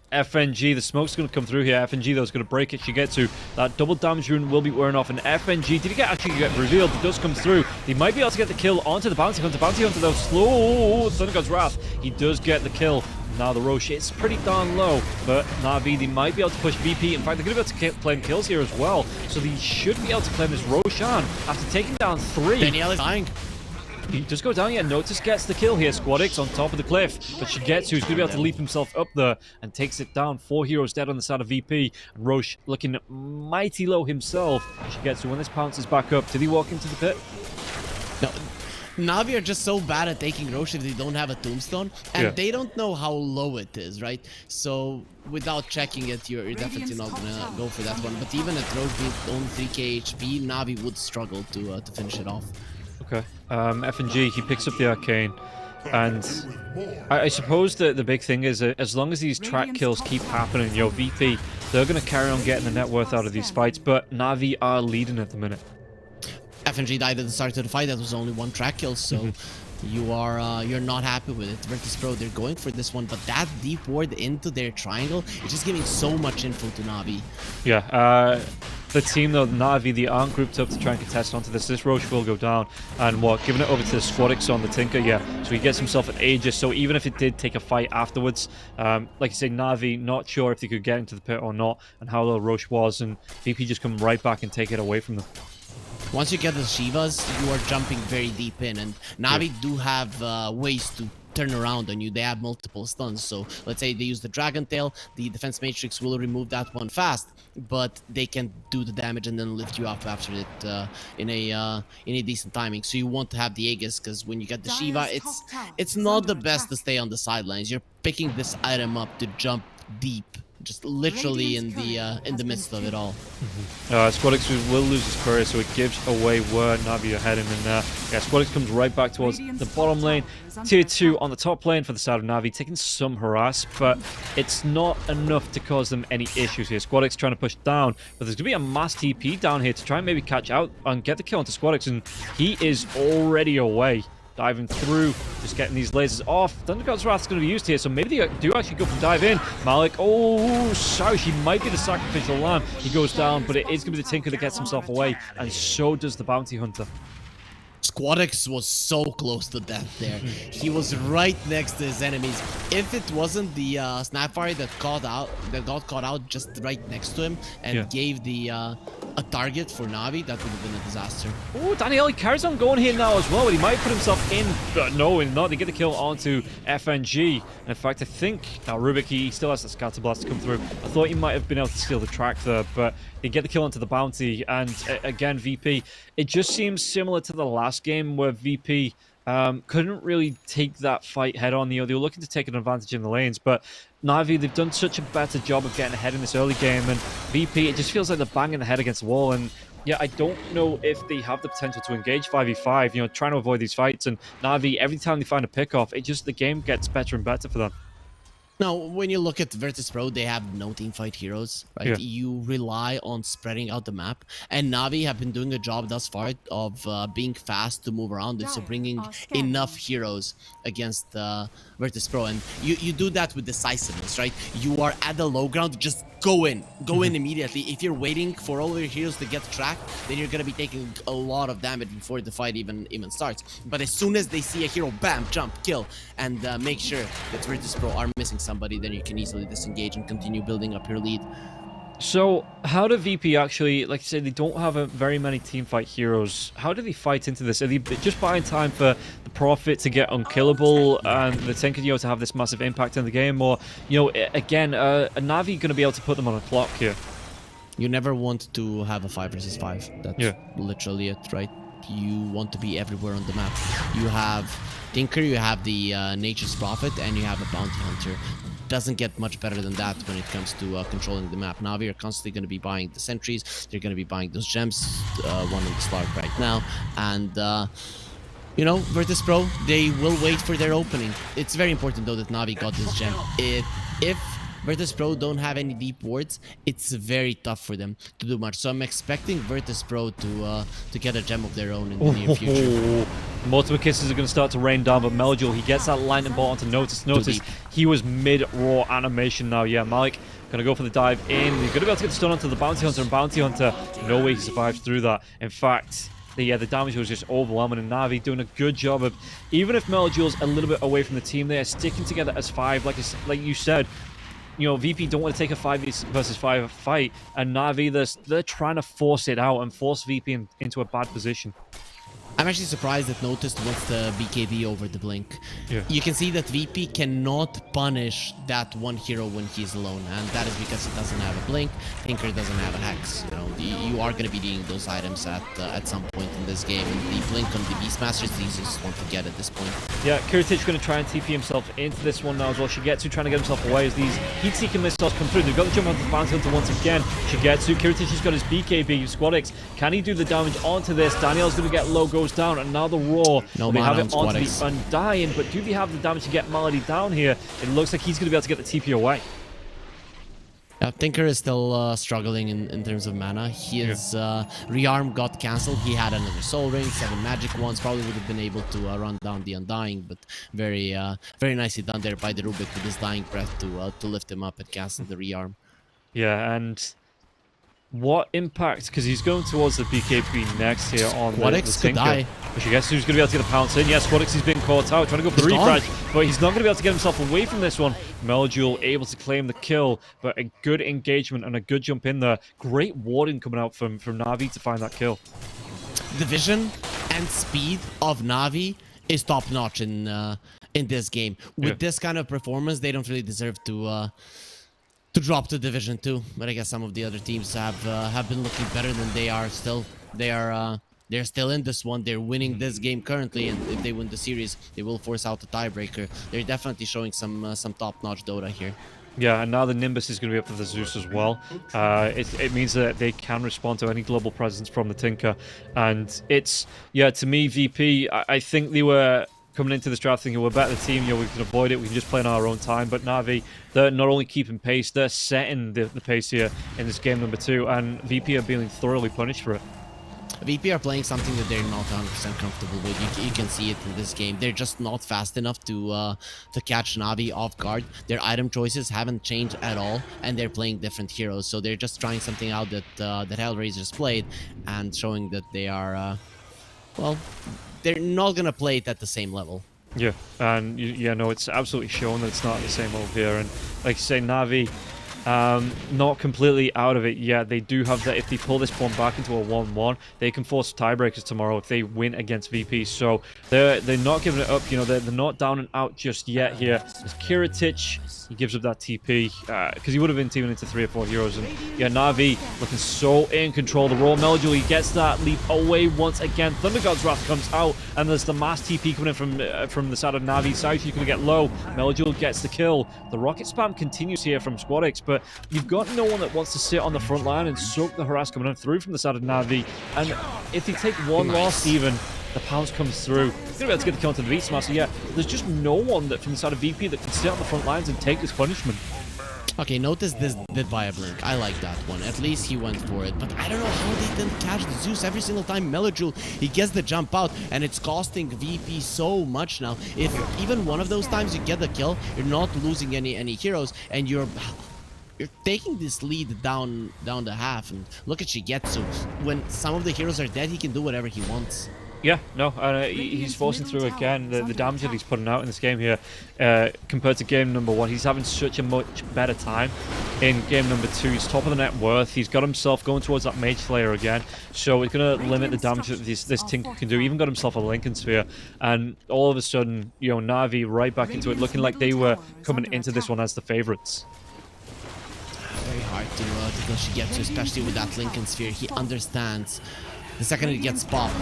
FNG, the smoke's going to come through here. FNG, though, is going to break it. She gets to that double damage rune will be wearing off. And FNG, did he actually get revealed? It does come through. He might be able to get the kill onto the Bounty Hunter. Bounty Hunter, though, slow. Thunder God's Wrath. He does get the kill. Now the Roche, it's pretty darn low, but Navi, they might be able to push VP. In fact, they're going to be able to claim kills here as well. So they should be able to claim this Roshan after taking down 3. Danielle is dying. He does go down, yeah. Notice gets the kill here. Squadix on top of the cliff, but Shigetsu is going to be able to leap himself up there and takes it down. 4 heroes dead on the side of VP. And Roche looking mighty low himself. Shigetsu, when this pounces back up, did he walk into the pit? No. Navi are just so bad at taking Roche if they don't have a tombstone, and Yeah. they don't know how low it is, right? So without checking it, you're definitely not gonna go for that one. But even at Roche being only 3k HP, Navi would struggle to finish it off. Okay. FNG, he picks up the arcane. And I suppose the big thing is that as long as these track kills keep happening, yo, VP, they're going to carry on getting the net worth out of these fights. But Navi are leading at the minute. FNG died at the start of the fight. That was only 1 track kill, so you're not happy with it. Virtus.pro, they're going for this one, but that deep ward into their triangle is just giving so much info to Navi. Yeah, the team though, Navi, they aren't grouped up to try and contest onto this. This Roche will go down, and what, giving it over to the Squadix on the Tinker, yeah. So he gets himself an Aegis, so even if it did take a fight afterwards, like I say, Navi, not sure if they could get into the pit or not, and how low Roche was, and VP just come right back and take it away from them. Once you get the Shivas, you are jumping very deep in, and Navi do have ways to turn around on you. They have multiple stuns, so let's say they use the Dragon Tail, the Defense Matrix will remove that one fast, but they can do the damage and then lift you up after it in a decent timing. So you want to have the Aegis, because when you get the Shiva, it's not the best to stay on the sidelines. You're picking this item up to jump deep just literally in the midst of it all. Squadix will lose his courier, so it gives away where Navi are heading. And yeah, Squadix comes right back towards the bottom lane. Tier 2 on the top lane for the side of Navi, taking some harass, but it's not enough to cause them any issues here. Squadix trying to push down, but there's going to be a mass TP down here to try and maybe catch out and get the kill onto Squadix, and he is already away. Diving through, just getting these lasers off. Thunder God's Wrath is going to be used here, so maybe they do actually go for dive in. Malik, oh, sorry, she might be the sacrificial lamb. He goes down, but it is going to be the Tinker that gets himself away, and so does the Bounty Hunter. Squadix was so close to death there. He was right next to his enemies. If it wasn't the Snapfire that got caught out just right next to him and gave the a target for Navi, that would have been a disaster. Oh, Daniel, he carries on going here now as well, but he might put himself in. But no, not. They get the kill onto FNG. And in fact, I think now Rubik, he still has the Scatter Blast to come through. I thought he might have been able to steal the track there, but they get the kill onto the Bounty. And again, VP, it just seems similar to the last game where VP couldn't really take that fight head on. They were looking to take an advantage in the lanes, but Navi, they've done such a better job of getting ahead in this early game, and VP, it just feels like they're banging the head against the wall. And yeah, I don't know if they have the potential to engage 5v5, trying to avoid these fights. And Navi, every time they find a pick-off, the game gets better and better for them. Now, when you look at Virtus.pro, they have no teamfight heroes, right? Yeah. You rely on spreading out the map, and Navi have been doing a job thus far of being fast to move around and so bringing enough heroes against Virtus.pro. And you do that with decisiveness, right? You are at the low ground, just go in immediately. If you're waiting for all your heroes to get tracked, then you're gonna be taking a lot of damage before the fight even starts. But as soon as they see a hero, bam, jump, kill, and make sure that Virtus.pro are missing somebody, then you can easily disengage and continue building up your lead. So, how do VP actually, like I said, they don't have very many teamfight heroes. How do they fight into this? Are they just buying time for the Prophet to get unkillable and the Tinker, to have this massive impact in the game? Or, again, a Navi going to be able to put them on a clock here? You never want to have a 5 versus 5. That's literally it, right? You want to be everywhere on the map. You have Tinker, you have the Nature's Prophet, and you have a Bounty Hunter. Doesn't get much better than that when it comes to controlling the map. Navi are constantly going to be buying the sentries. They're going to be buying those gems, one on the Slark right now. And, Virtus.pro, they will wait for their opening. It's very important, though, that Navi got this gem. If Virtus.pro don't have any deep wards, it's very tough for them to do much. So I'm expecting Virtus.pro to get a gem of their own in the near future. Multiple kisses are going to start to rain down, but Meljul, he gets that lightning bolt onto Notice. Notice he was mid-raw animation now. Yeah, Malik going to go for the dive in. He's going to be able to get the stun onto the Bounty Hunter, and Bounty Hunter, no way he survives through that. In fact, the damage was just overwhelming, and Navi doing a good job of, even if Meljul's a little bit away from the team, they are sticking together as 5, like you said. VP don't want to take a 5 versus 5 fight, and Navi, they're trying to force it out and force VP into a bad position. I'm actually surprised that Notice wants the BKB over the Blink. Yeah. You can see that VP cannot punish that one hero when he's alone, and that is because he doesn't have a Blink. Tinker doesn't have a Hex. You are going to be needing those items at some point in this game, and the Blink on the Beastmasters, these just want to get at this point. Yeah, Kiritich going to try and TP himself into this one now as well. Shigetsu trying to get himself away as these heat-seeking missiles come through. They've got the jump onto the Bounty Hunter once again. Shigetsu, Kiritich has got his BKB. Squadix, can he do the damage onto this? Daniel's going to get low, goes down, and now the Roar. No they have mana it on onto Squadix. the Undying, but do they have the damage to get Malady down here? It looks like he's going to be able to get the TP away. Tinker is still struggling in terms of mana. His rearm got cancelled. He had another soul ring, 7 magic ones. Probably would have been able to run down the Undying, but very nicely done there by the Rubik with his dying breath to lift him up and cancel the rearm. Yeah, and what impact, because he's going towards the BKB next here on the Tinker. Die. But Shigetsu's going to be able to get a pounce in. Yes, Squadix is being caught out, trying to go for the refresh, but he's not going to be able to get himself away from this one. Meljul able to claim the kill, but a good engagement and a good jump in there. Great warding coming out from Navi to find that kill. The vision and speed of Navi is top notch in this game. With this kind of performance, they don't really deserve to drop to Division 2, but I guess some of the other teams have been looking better than they are. Still, they're still in this one. They're winning this game currently, and if they win the series, they will force out the tiebreaker. They're definitely showing some top-notch Dota here. Yeah, and now the Nimbus is going to be up for the Zeus as well. It means that they can respond to any global presence from the Tinker. And it's, yeah, to me, VP, I think they were coming into this draft thinking we're a better team, you know, we can avoid it, we can just play on our own time. But Navi, they're not only keeping pace, they're setting the pace here in this game number 2. And VP are being thoroughly punished for it. VP are playing something that they're not 100% comfortable with. You can see it in this game. They're just not fast enough to catch Navi off guard. Their item choices haven't changed at all, and they're playing different heroes. So they're just trying something out that that Hellraiser's played, and showing that they are, well, they're not gonna play it at the same level. Yeah, and yeah, no, it's absolutely shown that it's not the same over here. And like you say, Navi, not completely out of it yet. They do have that. If they pull this one back into a 1-1, they can force tiebreakers tomorrow if they win against VP. So they're not giving it up. You know, they're not down and out just yet here. There's Kiritich. He gives up that TP because he would have been teaming into 3 or 4 heroes. And yeah, Navi looking so in control. The Raw Meldul, he gets that leap away once again. Thunder God's Wrath comes out, and there's the mass TP coming in from the side of Navi. Sayush going to get low. Meldul gets the kill. The rocket spam continues here from Squadix, but you've got no one that wants to sit on the front line and soak the harass coming through from the side of Navi. And if they take one loss even, the pounce comes through. He's going to be able to get the kill onto the Beast Master. Yeah, there's just no one that from the side of VP that can sit on the front lines and take this punishment. Okay, notice this did buy a blink. I like that one. At least he went for it. But I don't know how they didn't catch the Zeus every single time. Meladjul, he gets the jump out, and it's costing VP so much now. If even one of those times you get the kill, you're not losing any heroes, and you're taking this lead down the half. And look at Shigetsu. When some of the heroes are dead, he can do whatever he wants. Yeah, no, he's forcing through again. The damage that he's putting out in this game here, compared to game number 1, he's having such a much better time. In game number 2, he's top of the net worth. He's got himself going towards that Mage Slayer again, so it's going to limit the damage that this Tinker can do. Even got himself a Lincoln Sphere, and all of a sudden, you know, Navi right back into it, looking like they were coming into this one as the favorites. Very hard to kill Shigetsu, especially with that Lincoln Sphere. He understands. The second it gets popped,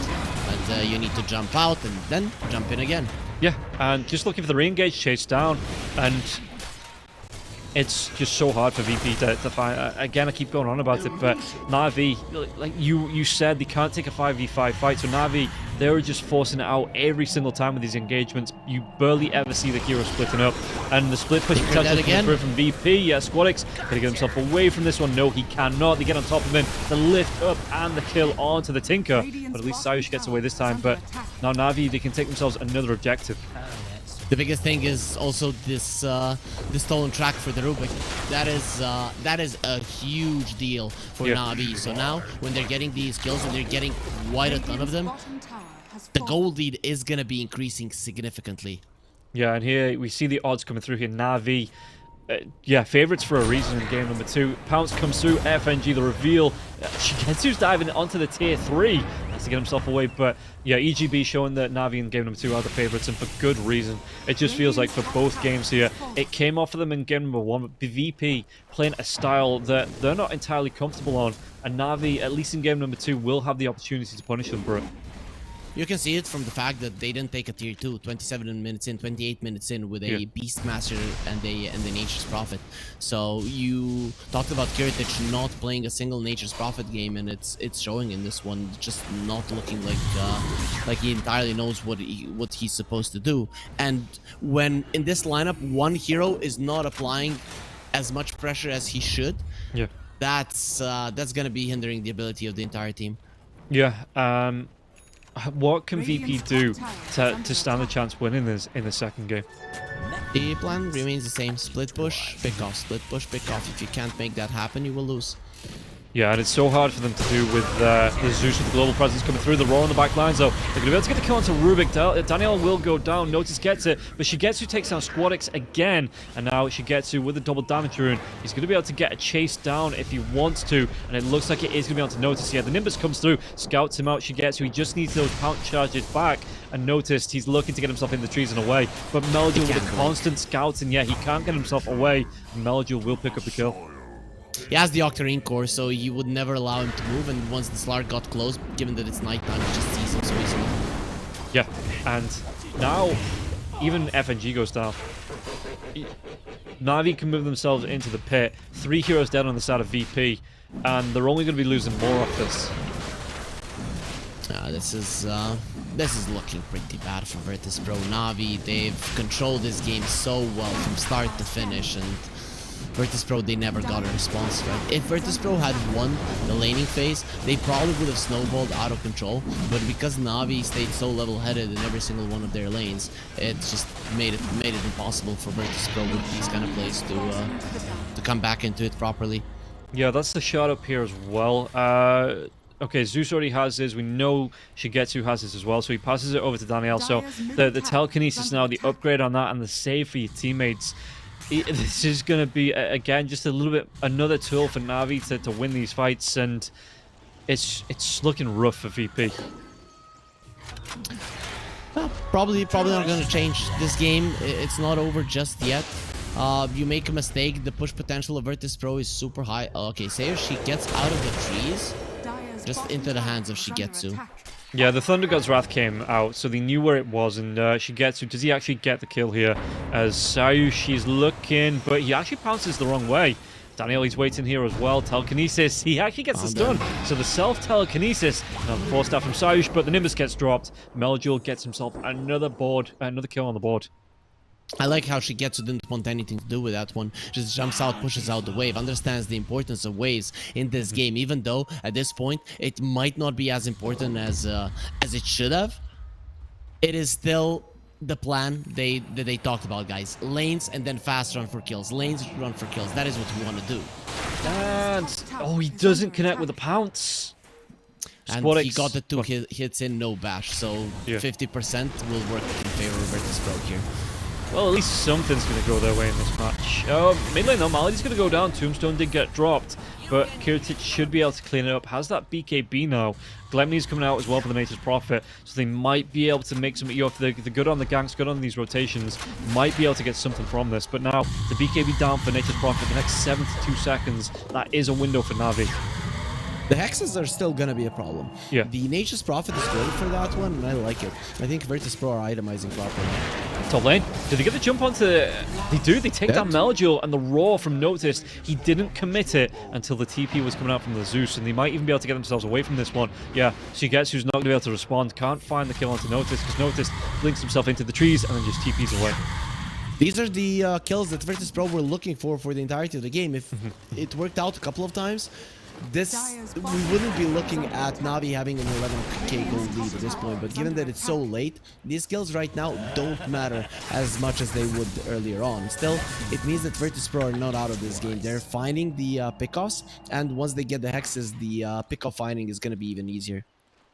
and you need to jump out and then jump in again. Yeah, and just looking for the re-engage chase down, and it's just so hard for VP to find. Again, I keep going on about it, but Navi, like you said, they can't take a 5v5 fight, so Navi, they're just forcing it out every single time with these engagements. You barely ever see the hero splitting up, and the split push potential coming through from VP. Yeah, Squadix gonna get himself away from this one. No, he cannot. They get on top of him, the lift up and the kill onto the Tinker, but at least Sayush gets away this time. But now Navi, they can take themselves another objective. The biggest thing is also this this stolen track for the Rubik. That is a huge deal for Navi. So now when they're getting these kills and they're getting quite a ton of them, the gold lead is gonna be increasing significantly. Yeah, and here we see the odds coming through here. Navi, yeah, favorites for a reason in game number 2. Pounce comes through, FNG, the reveal. Shigetsu's diving onto the tier 3. Has to get himself away, but yeah, EGB showing that Navi in game number 2 are the favorites, and for good reason. It just feels like for both games here, it came off of them in game number 1, but VP playing a style that they're not entirely comfortable on, and Navi, at least in game number 2, will have the opportunity to punish them for it. You can see it from the fact that they didn't take a tier 2 27 minutes in, 28 minutes in with a Beastmaster and the Nature's Prophet. So you talked about Kiritich not playing a single Nature's Prophet game, and it's showing in this one, just not looking like he entirely knows what he's supposed to do. And when in this lineup one hero is not applying as much pressure as he should, that's gonna be hindering the ability of the entire team. Yeah. What can VP do to stand a chance winning this in the second game? The plan remains the same. Split push, pick off. Split push, pick off. If you can't make that happen, you will lose. Yeah, and it's so hard for them to do with the Zeus with the global presence coming through. The roll on the back lines, though. They're going to be able to get the kill onto Rubik. Daniel will go down. Notice gets it, but Shigetsu takes down Squadix again. And now Shigetsu with the double damage rune. He's going to be able to get a chase down if he wants to. And it looks like it is going to be able to notice. Yeah, the Nimbus comes through, scouts him out. Shigetsu, he just needs those pound charges back. And noticed he's looking to get himself in the trees and away. But Meladjul with a constant scouting, yeah, he can't get himself away. Meladjul will pick up the kill. He has the Octarine core, so you would never allow him to move, and once the Slark got close, given that it's nighttime, he just sees him so easily. Yeah, and now even FNG goes down. Navi can move themselves into the pit. 3 heroes dead on the side of VP, and they're only going to be losing more off this. This is looking pretty bad for Virtus.pro. Navi, they've controlled this game so well from start to finish, and Virtus.pro, they never got a response, right? If Virtus.pro had won the laning phase, they probably would have snowballed out of control, but because Navi stayed so level-headed in every single one of their lanes, it just made it impossible for Virtus.pro with these kind of plays to come back into it properly. Yeah, that's the shot up here as well. Okay, Zeus already has his. We know Shigetsu has his as well, so he passes it over to Danielle. So the telekinesis now, the upgrade on that, and the save for your teammates. This is going to be, again, just a little bit, another tool for Navi to win these fights, and it's looking rough for VP. Well, probably not going to change this game. It's not over just yet. You make a mistake, the push potential of Virtus.pro is super high. Okay, say if she gets out of the trees, just into the hands of Shigetsu. Yeah, the Thunder God's Wrath came out, so they knew where it was, and Shigetsu, does he actually get the kill here? As Sayush, he's looking, but he actually pounces the wrong way. Daniel, he's waiting here as well. Telekinesis, he actually gets the stun. So the self-telekinesis, now the 4-star from Sayush, but the Nimbus gets dropped. Meljul gets himself another kill on the board. I like how Shigetsu didn't want anything to do with that one. Just jumps out, pushes out the wave, understands the importance of waves in this game, even though at this point it might not be as important as it should have. It is still the plan that they talked about, guys. Lanes and then fast run for kills. Lanes, run for kills. That is what we want to do. And oh, he doesn't connect with the pounce. And he got the 2 hits in, no bash, so 50% will work in favor of Virtus.pro here. Well, at least something's going to go their way in this match. Mid lane, though, Malady's going to go down. Tombstone did get dropped, but Kiritich should be able to clean it up. Has that BKB now. Glemny's coming out as well for the Nature's Prophet, so they might be able to make some... if they're good on the ganks, good on these rotations, might be able to get something from this. But now, the BKB down for Nature's Prophet the next 72 seconds. That is a window for Navi. The hexes are still gonna be a problem. Yeah. The Nature's Prophet is great for that one, and I like it. I think Virtus.pro are itemizing properly. Top lane. Did they get the jump onto... They do. They take down Meljul, and the Roar from Noticed. He didn't commit it until the TP was coming out from the Zeus, and they might even be able to get themselves away from this one. Yeah, Shigetsu's not going to be able to respond. Can't find the kill onto Noticed, because Noticed blinks himself into the trees and then just TPs away. These are the kills that Virtus.pro were looking for the entirety of the game. If it worked out a couple of times, we wouldn't be looking at Navi having an 11k gold lead at this point, but given that it's so late, these kills right now don't matter as much as they would earlier on. Still, it means that Virtus.pro are not out of this game. They're finding the pickoffs, and once they get the hexes, the pickoff finding is going to be even easier.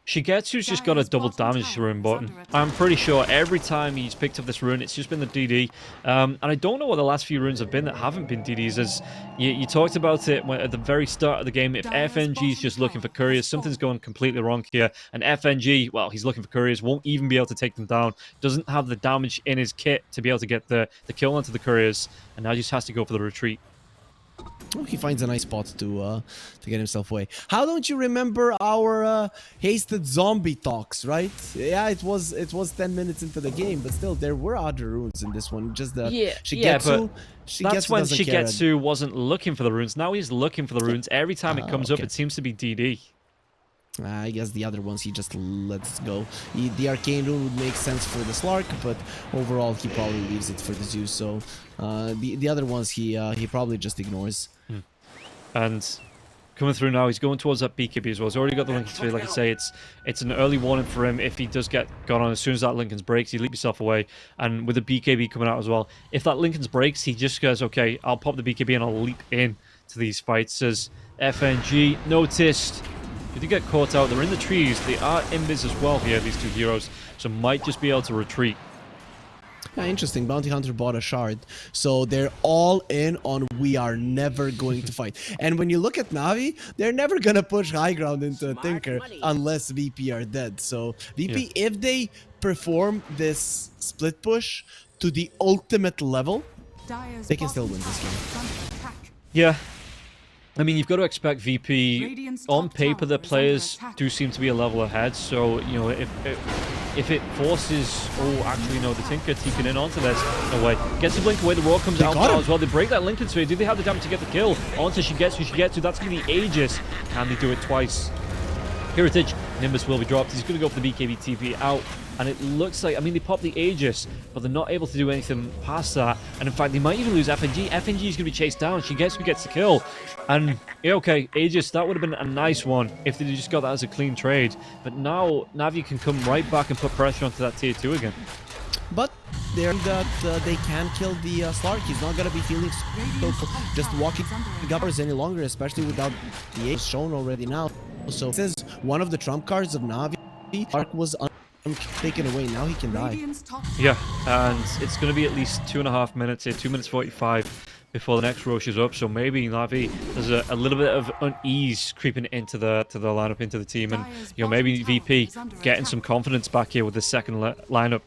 Shigetsu's just got a double damage rune button. I'm pretty sure every time he's picked up this rune, it's just been the DD. And I don't know what the last few runes have been that haven't been DDs. As you talked about it at the very start of the game, if FNG's just looking for couriers, something's going completely wrong here. And FNG, well, he's looking for couriers, won't even be able to take them down. Doesn't have the damage in his kit to be able to get the kill onto the couriers. And now just has to go for the retreat. Oh, he finds a nice spot to get himself away. How don't you remember our hasted zombie talks, right? Yeah, it was 10 minutes into the game, but still there were other runes in this one. Just that Shigetsu, that's when Shigetsu wasn't looking for the runes. Now he's looking for the runes. Every time it comes up, it seems to be DD. I guess the other ones he just lets go. The Arcane Rune would make sense for the Slark, but overall he probably leaves it for the Zeus. So the other ones he probably just ignores. And coming through now, he's going towards that BKB as well. He's already got the Linken's Sphere. Like I say, it's an early warning for him. If he does get got on, as soon as that Linken's breaks, you leap yourself away. And with the BKB coming out as well, if that Linken's breaks, he just goes, okay, I'll pop the BKB and I'll leap in to these fights. As FNG noticed, they did get caught out. They're in the trees. They are invis as well here, these two heroes. So might just be able to retreat. Yeah, interesting. Bounty Hunter bought a shard. So they're all in on we are never going to fight. And when you look at Navi, they're never going to push high ground into a Tinker unless VP are dead. So VP, if they perform this split push to the ultimate level, they can still win this game. Yeah. I mean, you've got to expect VP. On paper, the players do seem to be a level ahead. So, you know, if if it forces... Oh, actually, no, the Tinker taking in onto this. No way. Gets the blink away, the Roar comes out now as well. They break that Lincoln Sphere. Do they have the damage to get the kill? Onto Shigetsu. That's going to be Aegis. Can they do it twice? Heritage, Nimbus will be dropped. He's going to go for the BKB TP out. And it looks like, I mean, they pop the Aegis, but they're not able to do anything past that. And in fact, they might even lose FNG. FNG is going to be chased down. Shigetsu gets the kill. And, yeah, okay, Aegis, that would have been a nice one if they just got that as a clean trade. But now, Navi can come right back and put pressure onto that tier 2 again. But they're that they can kill the Slark. He's not going to be feeling so just walking uppers any longer, especially without the Aegis shown already now. So, this is one of the trump cards of Navi. Slark was taken away. Now he can die. Yeah, and it's going to be at least 2.5 minutes here, 2 minutes 45 before the next rush is up. So maybe Navi, there's a little bit of unease creeping into the lineup, into the team, and maybe VP getting some confidence back here with the second lineup.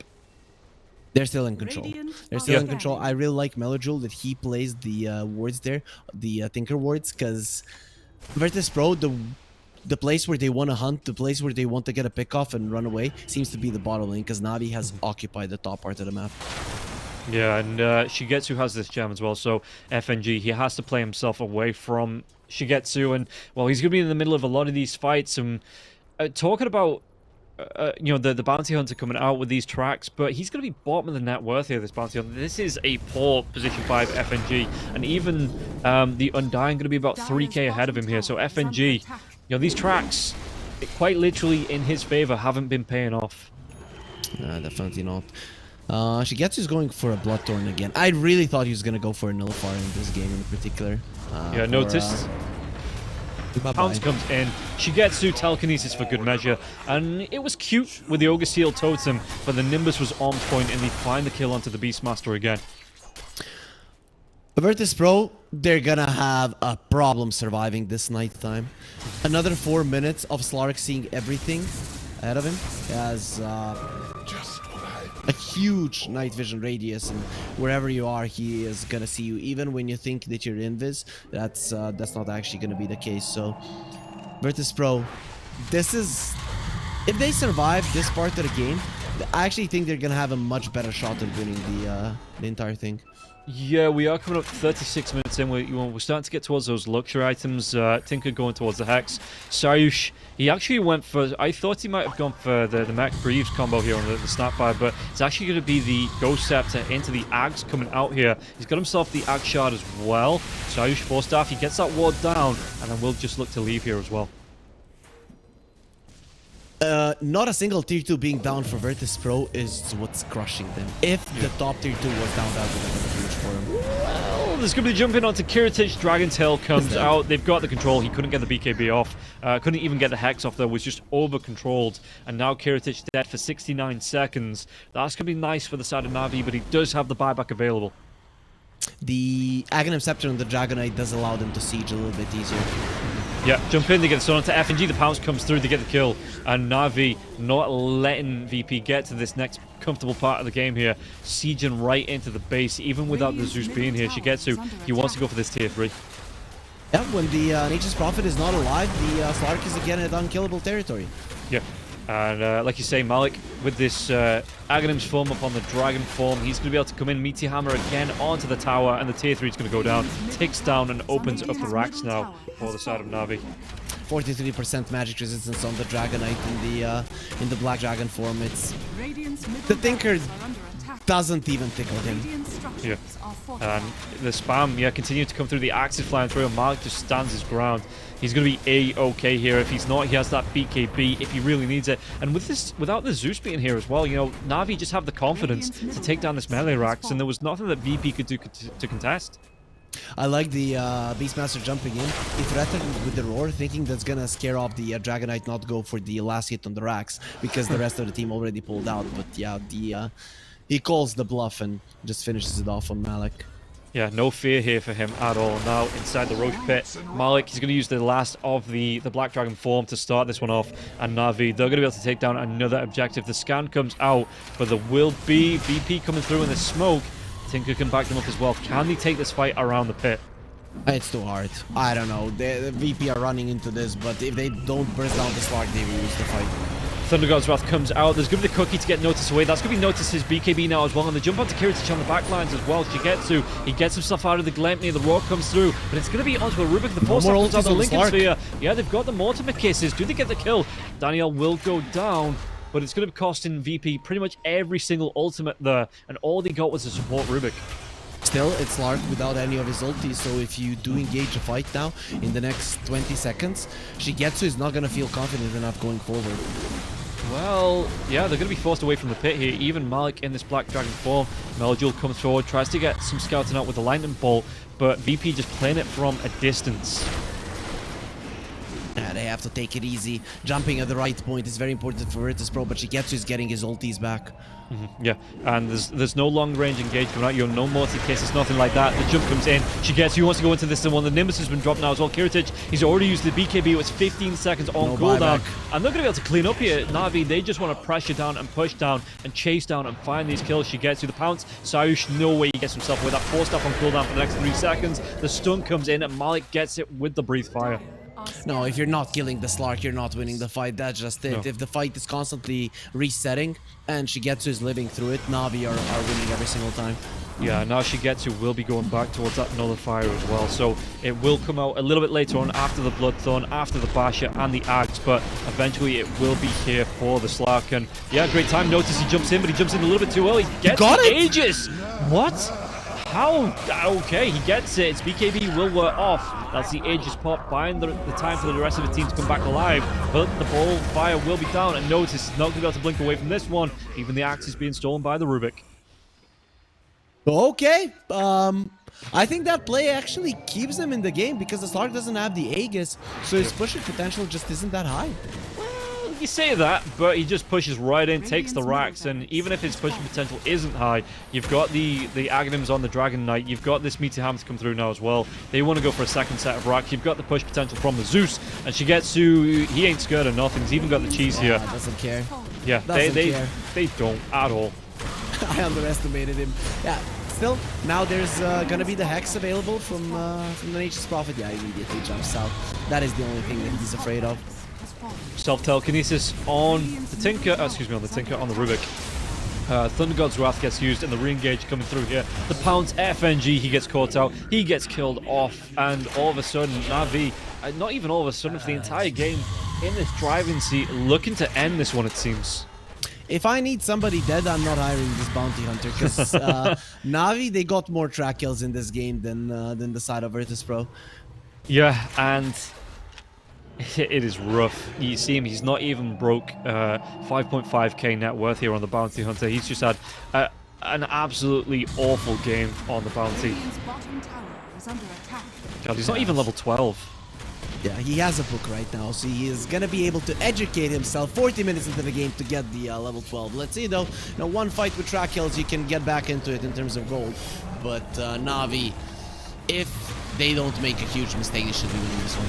They're still in control. They're still in control. I really like Melojul that he plays the wards there, the Tinker wards, because Virtus.pro, the place where they want to hunt, the place where they want to get a pick off and run away, seems to be the bottom lane, because Navi has occupied the top part of the map. Yeah, and Shigetsu has this gem as well, so FNG, he has to play himself away from Shigetsu, and, well, he's going to be in the middle of a lot of these fights, and talking about, the bounty hunter coming out with these tracks, but he's going to be bottom of the net worth here, this bounty hunter. This is a poor position 5 FNG, and even the Undying going to be about 3k ahead of him here, so FNG... these tracks, quite literally in his favor, haven't been paying off. Definitely not. Shigetsu's going for a Bloodthorn again. I really thought he was going to go for a Nullifier in this game in particular. Yeah, noticed. Pounce comes in. Shigetsu telekinesis for good measure. And it was cute with the Ogre Seal Totem, but the Nimbus was on point and they find the kill onto the Beastmaster again. Virtus.pro, they're gonna have a problem surviving this night time. Another 4 minutes of Slark seeing everything ahead of him. He has a huge night vision radius, and wherever you are, he is gonna see you. Even when you think that you're invis, that's not actually gonna be the case. So, Virtus.pro, this is... if they survive this part of the game, I actually think they're gonna have a much better shot at winning the entire thing. Yeah, we are coming up 36 minutes in. We're starting to get towards those luxury items. Tinker going towards the Hex. Saryush, he actually went for... I thought he might have gone for the Mech Greaves combo here on the Snapfire, but it's actually going to be the Ghost Scepter into the Axe coming out here. He's got himself the Axe Shard as well. Saryush 4-staff, he gets that ward down, and then we'll just look to leave here as well. Not a single tier 2 being down for Virtus.pro is what's crushing them. If the top tier 2 was down, that would have been huge for him. Well, there's going to be jumping onto Kiritich. Dragon Tail comes out. They've got the control. He couldn't get the BKB off. Couldn't even get the Hex off there. Was just over-controlled. And now Kiritich dead for 69 seconds. That's going to be nice for the side of Navi, but he does have the buyback available. The Aghanim Scepter and the Dragonite does allow them to siege a little bit easier. Yeah, jump in, they get the stun onto FNG, the Pounce comes through to get the kill, and Navi not letting VP get to this next comfortable part of the game here, sieging right into the base, even without the Zeus being here. Shigetsu, he wants to go for this tier 3. Yeah, when the Nature's Prophet is not alive, the Slark is again at unkillable territory. Yeah, and like you say, Malik, with this Aghanim's form up on the Dragon form, he's going to be able to come in, Meteor Hammer again onto the tower, and the tier 3 is going to go down, ticks down and opens up the racks now for the side of Navi. 43% magic resistance on the Dragonite in the Black Dragon form. It's the Tinker doesn't even tickle him. Yeah, and the spam, yeah, continue to come through. The axe is flying through, and Malik just stands his ground. He's going to be A-okay here. If he's not, he has that BKB if he really needs it. And with this, without the Zeus being here as well, Navi just have the confidence to take down this melee racks, and there was nothing that VP could do to contest. I like the Beastmaster jumping in. He threatened with the Roar, thinking that's gonna scare off the Dragonite not go for the last hit on the racks, because the rest of the team already pulled out. But yeah, he calls the bluff and just finishes it off on Malik. Yeah, no fear here for him at all. Now, inside the Roche Pit, Malik, he's going to use the last of the Black Dragon form to start this one off. And Navi, they're going to be able to take down another objective. The scan comes out, but there will be VP coming through in the smoke. Tinker can back them up as well. Can they take this fight around the pit? It's too hard. I don't know. The VP are running into this, but if they don't burst down the Slark, they will lose the fight. Thunder God's Wrath comes out. There's going to be the cookie to get Notice away. That's going to be Notice's BKB now as well. And the jump onto Kiritich on the back lines as well. Shigetsu, he gets himself out of the Gleipnir. The roar comes through. But it's going to be onto a Rubik. The force comes out the Lincoln Sphere. Yeah, they've got the Mortimer Kisses. Do they get the kill? Daniel will go down. But it's going to be costing VP pretty much every single ultimate there. And all they got was a support Rubik. Still, it's Lark without any of his ultis, so if you do engage a fight now in the next 20 seconds, Shigetsu is not going to feel confident enough going forward. Well, yeah, they're going to be forced away from the pit here. Even Malik in this Black Dragon form. Meljul comes forward, tries to get some scouting out with the Lightning Bolt, but VP just playing it from a distance. Yeah, they have to take it easy. Jumping at the right point is very important for Virtus.pro, but Shigetsu is getting his ultis back. Yeah, and there's no long range engage coming out. You're no multi kisses, nothing like that. The jump comes in. Shigetsu wants to go into this one. The Nimbus has been dropped now as well. Kiritich, he's already used the BKB. It's 15 seconds on cooldown. And they're going to be able to clean up here. Navi, they just want to pressure down and push down and chase down and find these kills. Shigetsu, the pounce. Sayush, no way he gets himself away. That 4-stop on cooldown for the next 3 seconds. The stun comes in and Malik gets it with the breathe fire. No, if you're not killing the Slark, you're not winning the fight. That's just it. No. If the fight is constantly resetting and Shigetsu is living through it, Navi are winning every single time. Yeah, now Shigetsu will be going back towards that nullifier as well. So it will come out a little bit later on after the Bloodthorn, after the Basher and the Axe, but eventually it will be here for the Slark. And yeah, great time. Notice he jumps in, but he jumps in a little bit too early. Gets the Aegis! What? How? Okay, he gets it. Its BKB will wear off. That's the Aegis pop, buying the time for the rest of the team to come back alive. But the ball fire will be down, and Notice is not going to be able to blink away from this one. Even the Axe is being stolen by the Rubik. Okay, I think that play actually keeps him in the game because the Slark doesn't have the Aegis, so his pushing potential just isn't that high. You say that, but he just pushes right in, takes the racks, and even if his pushing potential isn't high, you've got the Aghanims on the Dragon Knight, you've got this Meteor Hammer to come through now as well. They want to go for a second set of racks. You've got the push potential from the Zeus, and Shigetsu, he ain't scared of nothing. He's even got the cheese here. Doesn't care. Yeah, they don't at all. I underestimated him. Yeah. Still, now there's gonna be the Hex available from the Nature's Prophet. Yeah, immediately jumps out. That is the only thing that he's afraid of. Self-telekinesis on the Tinker, on the Rubik. Thunder God's Wrath gets used and the re-engage coming through here. The Pounce FNG, he gets caught out, he gets killed off, and all of a sudden, Navi, not even all of a sudden, for the entire game, in this driving seat, looking to end this one, it seems. If I need somebody dead, I'm not hiring this bounty hunter, because Navi, they got more track kills in this game than the side of Virtus.pro. Yeah, and it is rough. You see him, he's not even broke 5.5k net worth here on the bounty hunter. He's just had an absolutely awful game on the bounty. God, he's not even level 12. Yeah, he has a book right now, so he is gonna be able to educate himself 40 minutes into the game to get the level 12. Let's see though, one fight with track kills, you can get back into it in terms of gold. But Navi, if they don't make a huge mistake, they should be winning this one.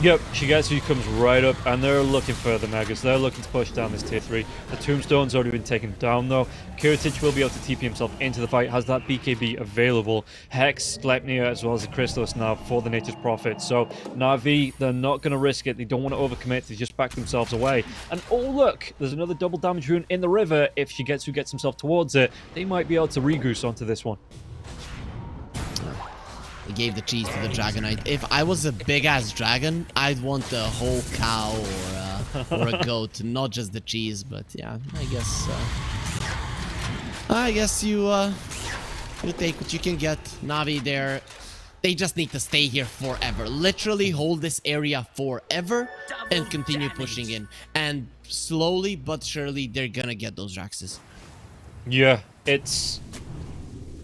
Yep, Shigetsu comes right up, and they're looking for the Megas. They're looking to push down this tier 3. The Tombstone's already been taken down, though. Kiritich will be able to TP himself into the fight, has that BKB available. Hex, Gleipnir, as well as the Crystallis now for the Nature's Prophet. So, Navi, they're not going to risk it. They don't want to overcommit. They just back themselves away. And, oh, look, there's another double damage rune in the river. If Shigetsu gets himself towards it, they might be able to re-goose onto this one. He gave the cheese to the Dragon Knight. If I was a big-ass dragon, I'd want the whole cow or a goat, not just the cheese. But yeah, I guess you take what you can get. Navi, they just need to stay here forever. Literally hold this area forever and continue pushing in. And slowly but surely, they're gonna get those Raxes. Yeah,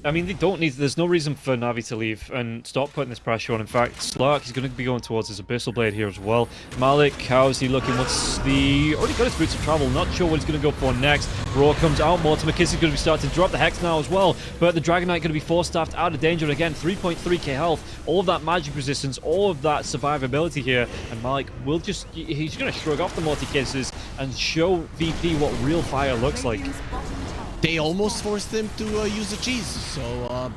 I mean, they don't need... There's no reason for Navi to leave and stop putting this pressure on. In fact, Slark is going to be going towards his Abyssal Blade here as well. Malik, how's he looking? Already got his Boots of Travel. Not sure what he's going to go for next. Roar comes out. Mortimer Kiss is going to be starting to drop the Hex now as well. But the Dragon Knight going to be force-staffed out of danger. And again, 3.3k health. All of that magic resistance. All of that survivability here. And Malik will just... He's going to shrug off the Morty Kisses and show VP what real fire looks like. They almost forced him to use the cheese, so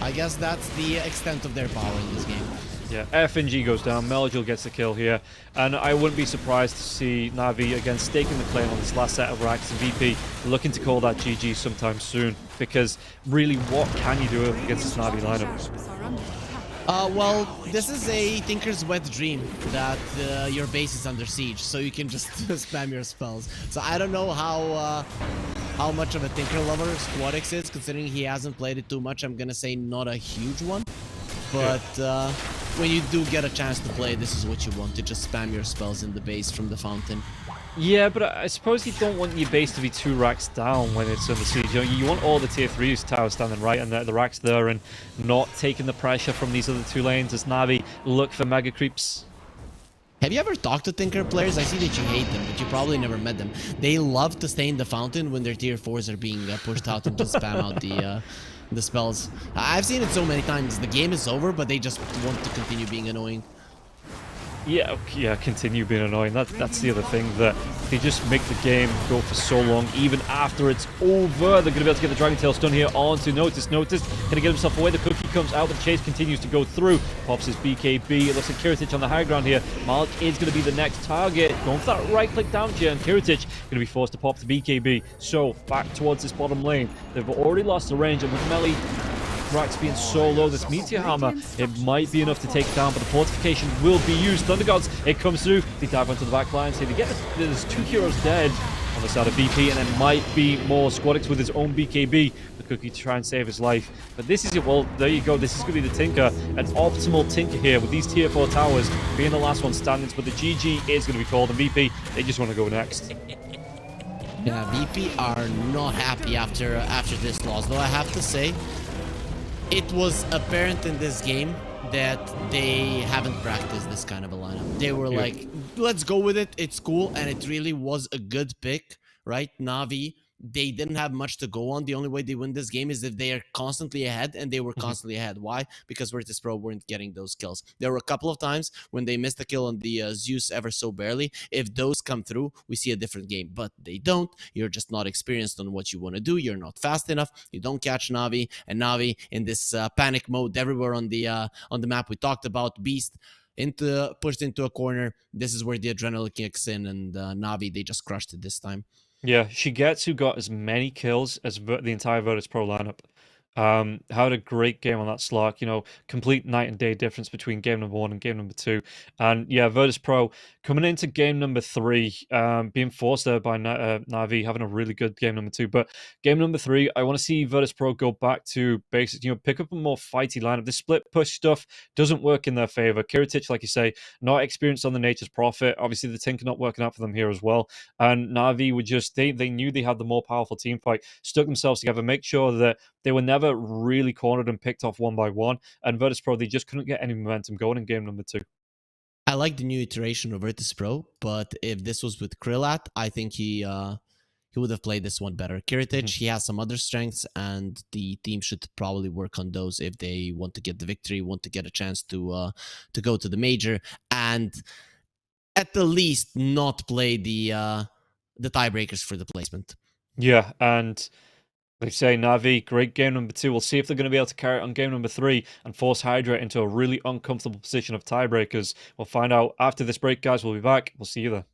I guess that's the extent of their power in this game. Yeah, FNG goes down, Melgil gets the kill here, and I wouldn't be surprised to see Navi again staking the claim on this last set of racks and VP looking to call that GG sometime soon, because really what can you do against this Navi lineup? Well, this is a Tinker's wet dream that your base is under siege, so you can just spam your spells. So I don't know how much of a Tinker lover Squadix is, considering he hasn't played it too much. I'm gonna say not a huge one, but when you do get a chance to play, this is what you want, to just spam your spells in the base from the fountain. Yeah, but I suppose you don't want your base to be 2 racks down when it's under siege. You want all the tier 3s towers standing right and the racks there and not taking the pressure from these other 2 lanes as Navi look for mega creeps. Have you ever talked to Tinker players? I see that you hate them, but you probably never met them. They love to stay in the fountain when their tier 4s are being pushed out and just spam out the spells. I've seen it so many times. The game is over, but they just want to continue being annoying. Yeah, continue being annoying. That's the other thing, that they just make the game go for so long, even after it's over. They're going to be able to get the Dragon Tail stun here onto Notice. Going to get himself away. The cookie comes out, but the chase continues to go through. Pops his BKB. It looks like Kiritich on the high ground here. Malik is going to be the next target. Going for that right-click down here, and Kiritich going to be forced to pop the BKB. So, back towards this bottom lane. They've already lost the range, and with Melee racks being so low, this Meteor Hammer, it might be enough to take it down, but the fortification will be used. Thunder Gods, it comes through. They dive onto the back lines here. They get there's 2 heroes dead on the side of VP, and there might be more. Squadix with his own BKB, the cookie, to try and save his life. But this is it. Well, there you go. This is going to be the Tinker, an optimal Tinker here with these tier 4 towers being the last one standing. But the GG is going to be called, and VP, they just want to go next. Yeah, VP are not happy after this loss, though I have to say, it was apparent in this game that they haven't practiced this kind of a lineup. They were like, let's go with it, it's cool, and it really was a good pick, right? Navi, they didn't have much to go on. The only way they win this game is if they are constantly ahead, and they were constantly ahead. Why? Because Virtus.pro weren't getting those kills. There were a couple of times when they missed a kill on the Zeus ever so barely. If those come through, we see a different game, but they don't. You're just not experienced on what you want to do. You're not fast enough. You don't catch Navi, and Navi in this panic mode everywhere on the map we talked about. Beast pushed into a corner. This is where the adrenaline kicks in, and Navi, they just crushed it this time. Yeah, Shigetsu got as many kills as the entire Virtus.pro lineup. Had a great game on that Slark, complete night and day difference between game number 1 and game number 2. And yeah, Virtus.pro coming into game number 3, being forced there by Navi, having a really good game number 2. But game number 3, I want to see Virtus.pro go back to basics, pick up a more fighty lineup. This split push stuff doesn't work in their favor. Kiritich, like you say, not experienced on the Nature's Prophet. Obviously, the Tinker not working out for them here as well. And Navi would just, they knew they had the more powerful team fight, stuck themselves together, make sure that they were never really cornered and picked off one by one. And Virtus.pro, they just couldn't get any momentum going in game number 2. I like the new iteration of Virtus.pro, but if this was with Krillat, I think he would have played this one better. Kiritich, he has some other strengths, and the team should probably work on those if they want to get the victory, want to get a chance to go to the major, and at the least not play the tiebreakers for the placement. Yeah, and they say Navi, great game number 2. We'll see if they're going to be able to carry it on game number 3 and force Hydra into a really uncomfortable position of tiebreakers. We'll find out after this break, guys. We'll be back. We'll see you there.